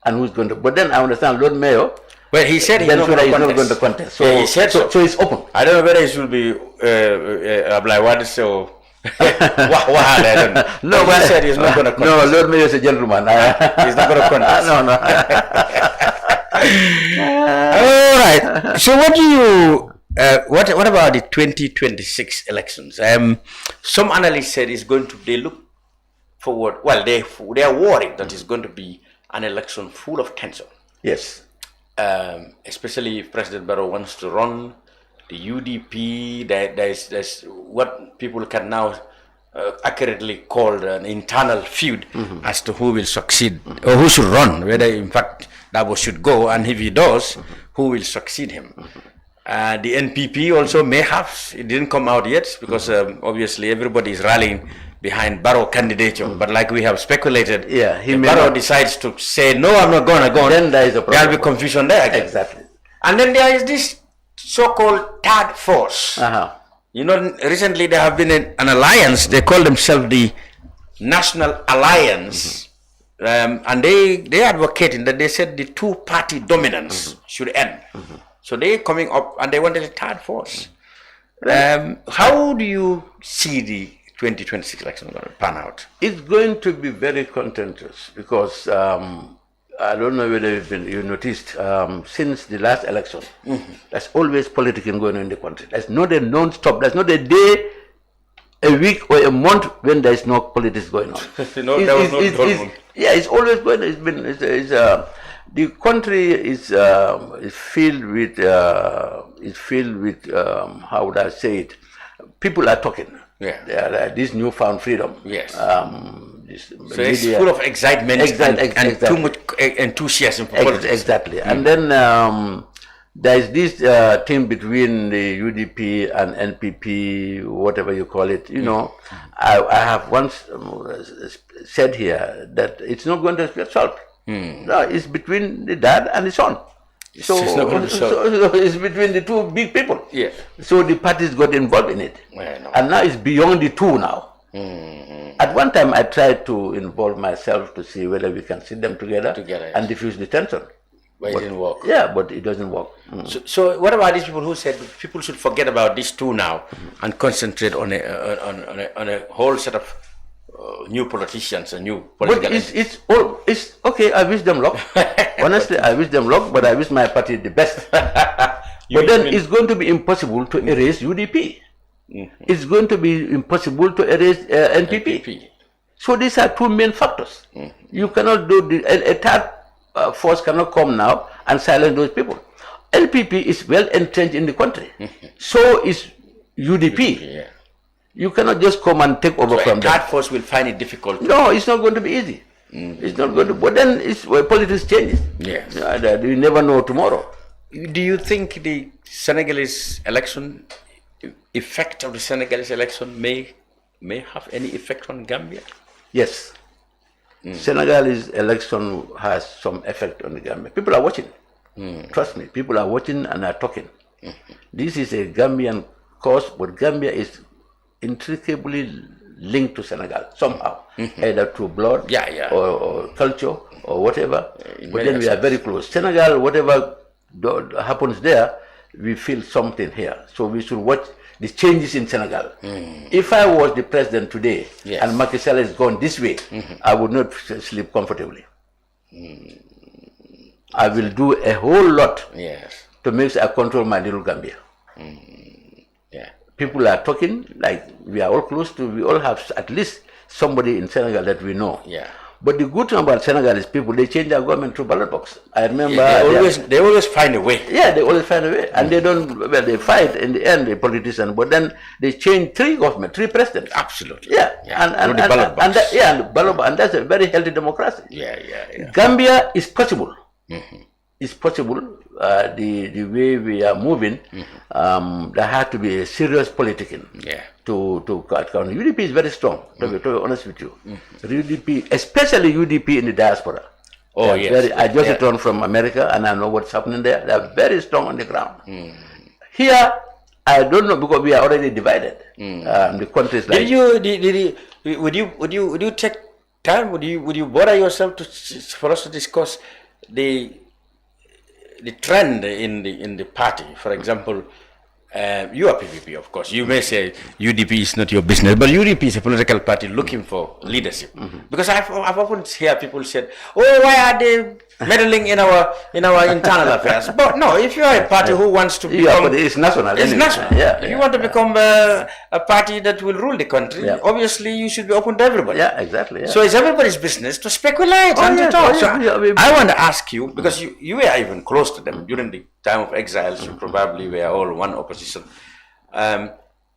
and who's going to. But then I understand Lord Mayor. Well, he said he's not going to contest. So, he said so it's open. I don't know whether it will be like what so. I don't know. No, but he said he's not going to contest. No, Lord Mayor is a gentleman. He's not going to contest. No. All right. So what do you? What about the 2026 elections? Some analysts said it's going to. They look forward. Well, they are worried that it's going to be an election full of tension. Yes. Especially if President Barrow wants to run the UDP. There's what people can now accurately call an internal feud as to who will succeed or who should run. Whether in fact Dabo should go, and if he does, who will succeed him. The NPP also may have. It didn't come out yet because obviously everybody is rallying behind Barrow candidature, but like we have speculated, if Barrow decides to say no, I'm not going to go, then there is a problem. There'll be confusion there again. Exactly. And then there is this so-called third force. You know, recently there have been an alliance. They call themselves the National Alliance, and they advocating that they said the two-party dominance should end. So they're coming up and they wanted a third force. How do you see the 2026 election going to pan out? It's going to be very contentious because I don't know whether you noticed since the last election, there's always politics going on in the country. There's not a non-stop. There's not a day, a week, or a month when there's no politics going on. It's always going. The country is filled with how would I say it? People are talking. This newfound freedom. Yes. So it's full of excitement and too much enthusiasm for politics. Exactly. And then there is this thing between the UDP and NPP, whatever you call it. You know, I have once said here that it's not going to be solved. No, it's between the dad and the son. So it's between the two big people. Yeah. So the parties got involved in it. And now it's beyond the two now. At one time I tried to involve myself to see whether we can sit them together and diffuse the tension. But it didn't work. Yeah, but it doesn't work. So what about these people who said people should forget about these two now and concentrate on a whole set of new politicians and new political... But it's okay, I wish them luck. Honestly, I wish them luck, but I wish my party the best. But then it's going to be impossible to erase UDP. It's going to be impossible to erase NPP. So these are two main factors. You cannot do a third force cannot come now and silence those people. NPP is well entrenched in the country. So is UDP. You cannot just come and take over from them. Third force will find it difficult. No, it's not going to be easy. It's not going to. But then it's where politics changes. Yes. You never know tomorrow. Do you think the Senegalese election, effect of the Senegalese election may have any effect on Gambia? Yes. Senegalese election has some effect on the Gambia. People are watching. Trust me, people are watching and are talking. This is a Gambian cause, but Gambia is intricately linked to Senegal somehow, either through blood or culture or whatever. But then we are very close. Senegal, whatever happens there, we feel something here. So we should watch the changes in Senegal. If I was the president today and Macky Sall is gone this way, I would not sleep comfortably. I will do a whole lot to make sure I control my little Gambia. People are talking like we are all close to, we all have at least somebody in Senegal that we know. But the good thing about Senegal is people, they change their government through ballot box. I remember... they always find a way. Yeah, they always find a way. And they don't, well, they fight in the end, the politicians, but then they change three presidents. Absolutely. Yeah. And the ballot box. And that's a very healthy democracy. Gambia is possible. It's possible. The way we are moving, there had to be a serious politicking to cut down. UDP is very strong, to be honest with you. UDP, especially UDP in the diaspora. I just returned from America and I know what's happening there. They are very strong on the ground. Here, I don't know because we are already divided. The countries like... Would you take time? Would you bother yourself for us to discuss the trend in the party? For example, you are PPP, of course. You may say UDP is not your business, but UDP is a political party looking for leadership. Because I've often heard people say, "Oh, why are they meddling in our internal affairs?" But no, if you are a party who wants to become, but it's national. It's national. If you want to become a party that will rule the country, obviously you should be open to everybody. Exactly. So it's everybody's business to speculate and to talk. I want to ask you, because you were even close to them during the time of exiles, you probably were all one opposition.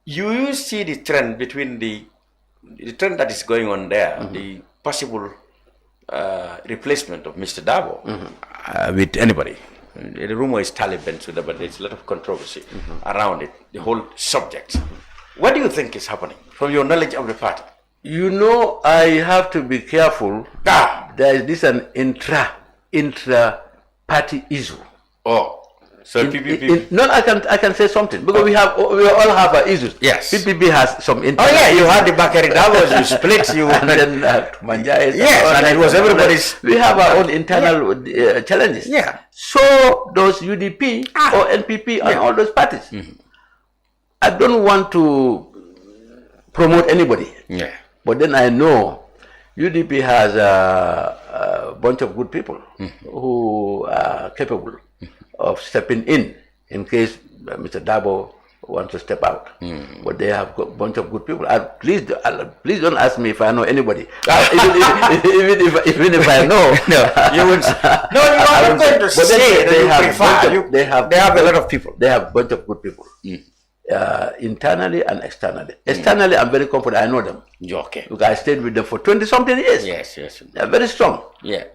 You see the trend between the trend that is going on there, the possible replacement of Mr. Dabo with anybody. The rumor is Taliban, but there's a lot of controversy around it, the whole subject. What do you think is happening from your knowledge of the party? You know, I have to be careful. There is an intra-party issue. So PPP. I can say something because we all have our issues. Yes. PPP has some. You had the Bakari Davos, you split, and then Manjai. And it was everybody's. We have our own internal challenges. So those UDP or NPP and all those parties. I don't want to promote anybody. But then I know UDP has a bunch of good people who are capable of stepping in case Mr. Dabo wants to step out. But they have got a bunch of good people. Please don't ask me if I know anybody. Even if I know, you would. No, you are not going to say they have a lot of people. They have a bunch of good people. Internally and externally. Externally, I'm very confident. I know them. Because I stayed with them for 20-something years. Yes. They're very strong.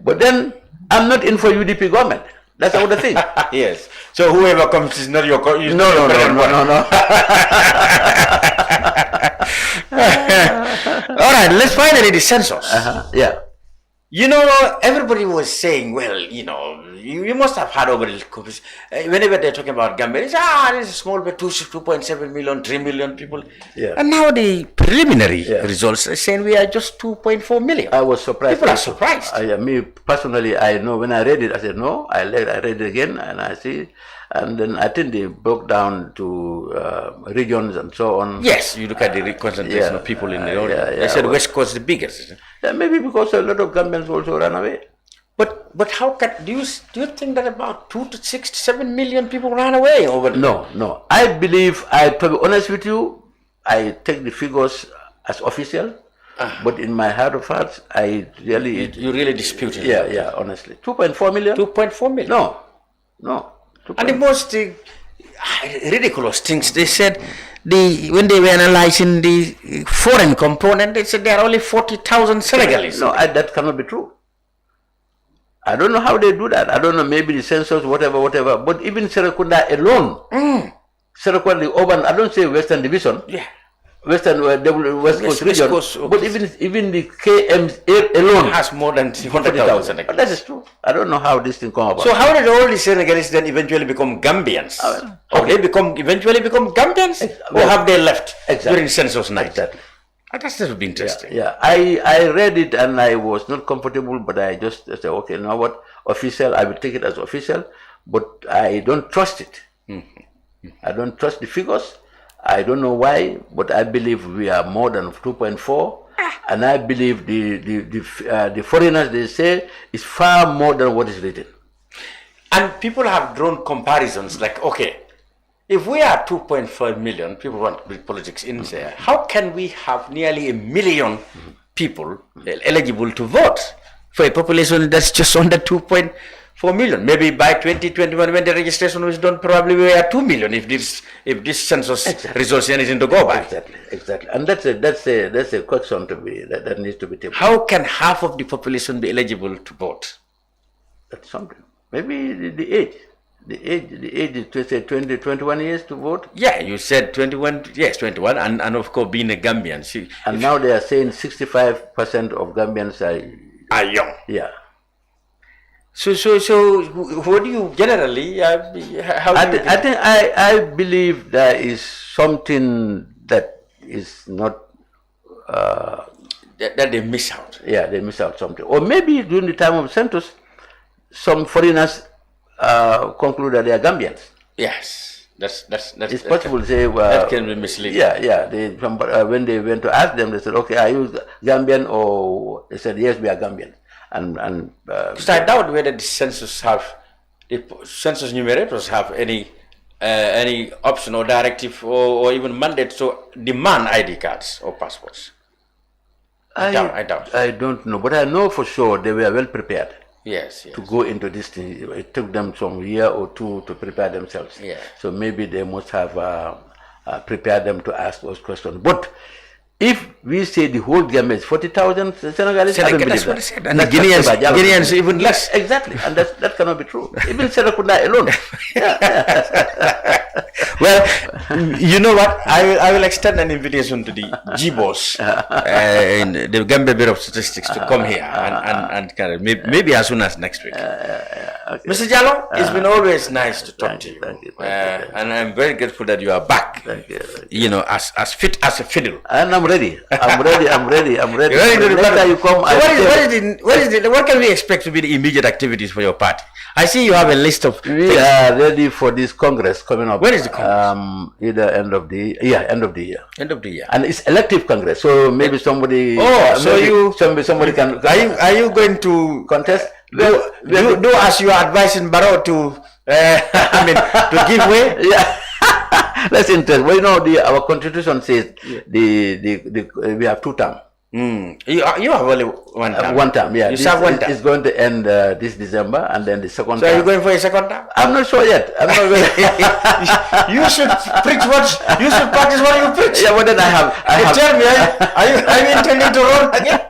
But then, I'm not in for UDP government. That's the thing. Yes. So whoever comes is not your... No. All right, let's finally the census. You know, everybody was saying, well, you must have heard over the whenever they're talking about Gambia, it's there's a small bit, 2.7 million, 3 million people. And now the preliminary results are saying we are just 2.4 million. I was surprised. People are surprised. Me personally, I know when I read it, I said, no, I read it again and I see. And then I think they broke down to regions and so on. Yes, you look at the concentration of people in the area. They said West Coast is the biggest. Maybe because a lot of Gambians also ran away. But how do you think that about 2 to 6 to 7 million people ran away over there? No. I believe, to be honest with you, I take the figures as official, but in my heart of hearts, I really... You really dispute it? Yeah, honestly. 2.4 million? 2.4 million? No. And the most ridiculous things, they said, when they were analyzing the foreign component, they said there are only 40,000 Senegalese. No, that cannot be true. I don't know how they do that. I don't know, maybe the census, whatever. But even Serekunda alone, Serekunda, the urban, I don't say Western Division, West Coast region, but even the KMs alone has more than 100,000. That is true. I don't know how this thing come about. So how did all the Senegalese then eventually become Gambians? Have they eventually become Gambians, or have they left during census night? Exactly. That would be interesting. I read it and I was not comfortable, but I just said, okay, you know what, official, I will take it as official, but I don't trust it. I don't trust the figures. I don't know why, but I believe we are more than 2.4. And I believe the foreigners, they say, is far more than what is written. And people have drawn comparisons like, okay, if we are 2.5 million, people want with politics in there, how can we have nearly 1 million people eligible to vote for a population that's just under 2.4 million? Maybe by 2021, when the registration was done, probably we are 2 million if this census results anything to go by. Exactly. And that's a question to be that needs to be taken. How can half of the population be eligible to vote? That's something. Maybe the age. The age is to say 20, 21 years to vote? Yeah, you said 21, yes, 21, and of course being a Gambian. And now they are saying 65% of Gambians are young. Yeah. So what do you generally, I believe there is something that is not... that they miss out. Yeah, they miss out something. Or maybe during the time of census, some foreigners conclude that they are Gambians. Yes, that's it's possible to say that can be misleading. Yeah. When they went to ask them, they said, "Okay, are you Gambian?" Or they said, "Yes, we are Gambian." And so I doubt whether the census numerators have any option or directive or even mandate to demand ID cards or passports. I doubt. I don't know, but I know for sure they were well prepared. Yes. To go into this thing. It took them some year or two to prepare themselves. Yeah. So maybe they must have prepared them to ask those questions. But if we say the whole Gambia is 40,000 Senegalese, I don't believe that. Said. And the Guineans even less. Exactly, and that cannot be true. Even Serekunda alone. Well, you know what? I will extend an invitation to the GBOS, the Gambia Bureau of Statistics, to come here and maybe as soon as next week. Okay. Mr. Jallow, it's been always nice to talk to you. Thank you. And I'm very grateful that you are back. Thank you. You know, as fit as a fiddle. And I'm ready. I'm ready. You're ready to Next you come. What can we expect to be the immediate activities for your party? I see you have a list of We are ready for this Congress coming up. When is the Congress? Either end of the year. End of the year. And it's elective Congress, so maybe somebody. Somebody can. Are you going to contest? Do as you are advising Barrow to to give way? Yeah. That's interesting. Well, you know, our constitution says we have 2 terms. You have only 1 term. 1 term, yeah. You serve 1 term. It's going to end this December, and then the second term. So are you going for a second term? I'm not sure yet. I'm not going. You should practice what you preach. Yeah, but then I have. Tell me, are you intending to run again?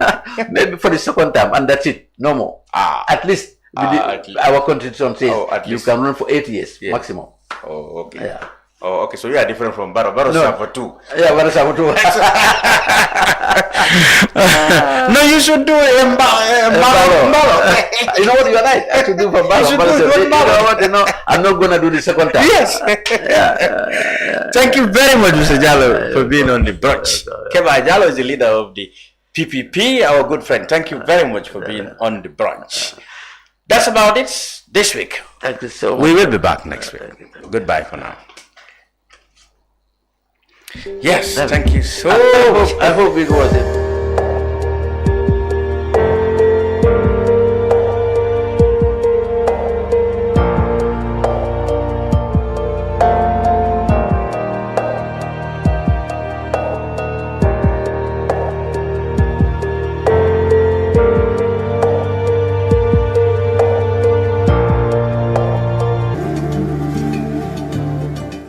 Maybe for the second term, and that's it. No more. At least, our constitution says you can run for 8 years maximum. Oh, okay. Yeah. Oh, okay. So you are different from Barrow. Barrow served for 2. Yeah, Barrow served for 2. No, you should do Barrow. You know what? You are right. I should do for Barrow. You know, I'm not going to do the second time. Yes. Thank you very much, Mr. Jallow, for being on the brunch. Kebba Jallow is the leader of the PPP, our good friend. Thank you very much for being on the brunch. That's about it this week. Thank you so much. We will be back next week. Goodbye for now. Yes, thank you so much. I hope it was it.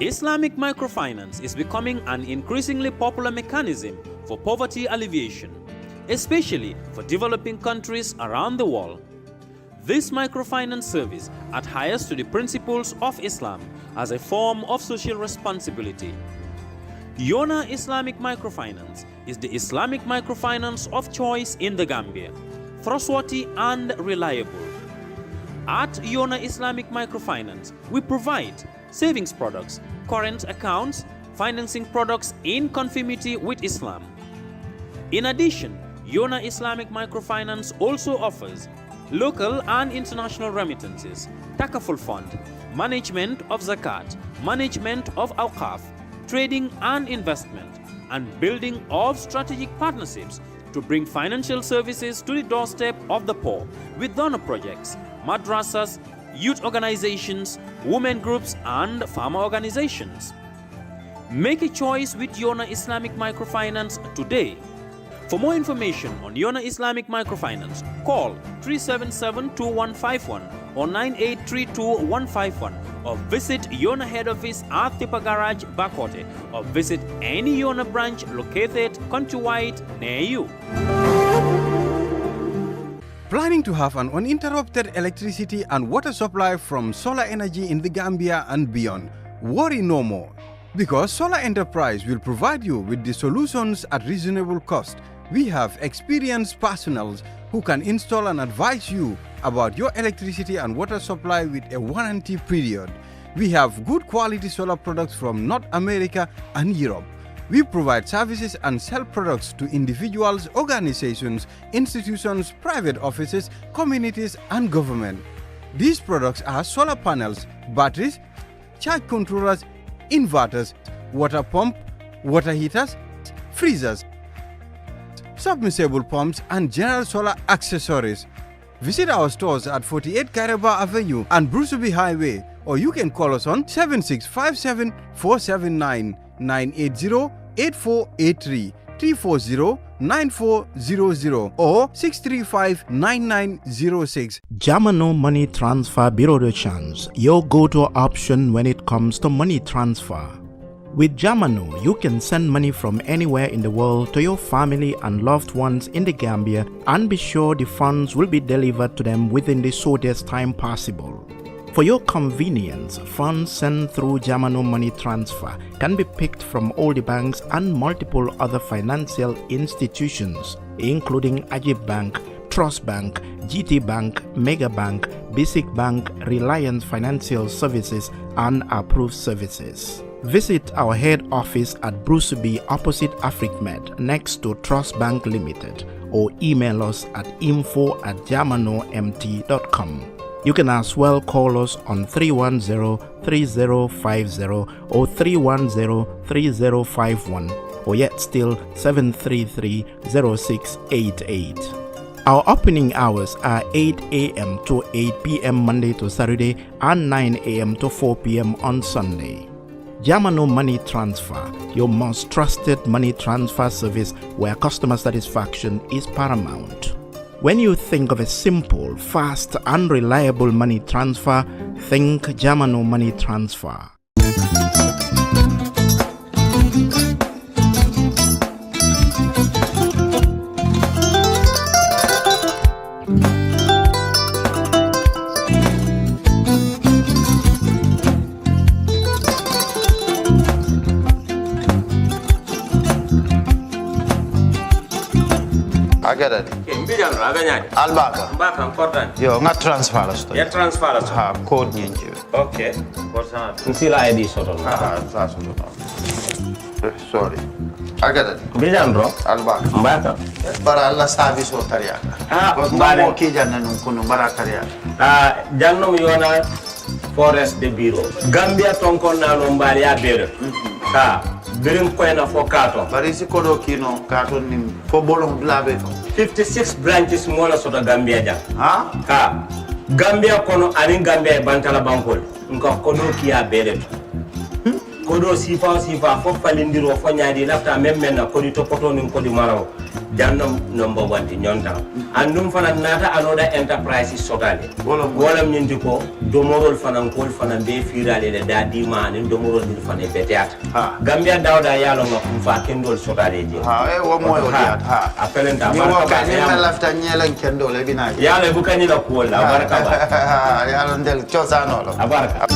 Islamic microfinance is becoming an increasingly popular mechanism for poverty alleviation, especially for developing countries around the world. This microfinance service adheres to the principles of Islam as a form of social responsibility. Yona Islamic Microfinance is the Islamic microfinance of choice in the Gambia, trustworthy and reliable. At Yona Islamic Microfinance, we provide savings products, current accounts, financing products in conformity with Islam. In addition, Yona Islamic Microfinance also offers local and international remittances, takaful fund, management of zakat, management of awqaf, trading and investment, and building of strategic partnerships to bring financial services to the doorstep of the poor with donor projects, madrasas, youth organizations, women groups, and farmer organizations. Make a choice with Yona Islamic Microfinance today. For more information on Yona Islamic Microfinance, call 377-2151 or 9832-151 or visit Yona head office at Tipa Garage, Bakote, or visit any Yona branch located countrywide near you. Planning to have an uninterrupted electricity and water supply from solar energy in the Gambia and beyond? Worry no more, because Solar Enterprise will provide you with the solutions at reasonable cost. We have experienced personnel who can install and advise you about your electricity and water supply with a warranty period. We have good quality solar products from North America and Europe. We provide services and sell products to individuals, organizations, institutions, private offices, communities, and government. These products are solar panels, batteries, charge controllers, inverters, water pump, water heaters, freezers, submersible pumps, and general solar accessories. Visit our stores at 48 Kareba Avenue and Brusubi Highway, or you can call us on 7657 479 980 8483 340 9400 or 635-9906. Jamano Money Transfer Bureau de Change, your go-to option when it comes to money transfer. With Jamano, you can send money from anywhere in the world to your family and loved ones in the Gambia and be sure the funds will be delivered to them within the shortest time possible. For your convenience, funds sent through Jamano Money Transfer can be picked from all the banks and multiple other financial institutions, including Ajib Bank, Trust Bank, GT Bank, Mega Bank, Basic Bank, Reliance Financial Services, and Approved Services. Visit our head office at Brusubi opposite AfricMed next to Trust Bank Limited, or email us at info@jamanomt.com. You can as well call us on 310-3050 or 310-3051, or yet still 733-0688. Our opening hours are 8 a.m. to 8 p.m. Monday to Saturday and 9 a.m. to 4 p.m. on Sunday. Jamano Money Transfer, your most trusted money transfer service where customer satisfaction is paramount. When you think of a simple, fast, and reliable money transfer, think Jamano Money Transfer. Agada Mbijano aganyadi. Albaka. Mbaka important. Yo nga transfer la sto. Ya transfer la sto. Ha code nyingi. Okay. Important. Nsila ID soto. Sa soto. Sorry. Agada Mbijano bro. Albaka. Mbaka. Bara alla service o tariaka. Mbale. Mo ki janna nun kunu bara tariaka. Janno mi yona forest de bureau. Gambia tonkon na lo mbali ya bere. Birim koyna fo katon. Bari si kodo kino katon nim fo bolong blabe. 56 branches mola soto Gambia jang. Ha? Gambia kono anin Gambia e bantala bankol. Nka kodo kiya bere. Kodo sifa fo falindiro fo nyaadi lafta memmen na kodi to poto nin kodi maraw. Jannom number 1 di nyonta. Andum fana nata anoda enterprise sotale. Wolam nyindi ko domorol fana kol fana be firale le dadi man domorol di fana beteat. Gambia dawda yalo ngam fa kendol sotale je. Wo moyo diat. Apelenta barka ba. Ni lafta nyelen kendol e bina. Yalo bukani la ko la barka ba. Yalo ndel chosano lo. Barka.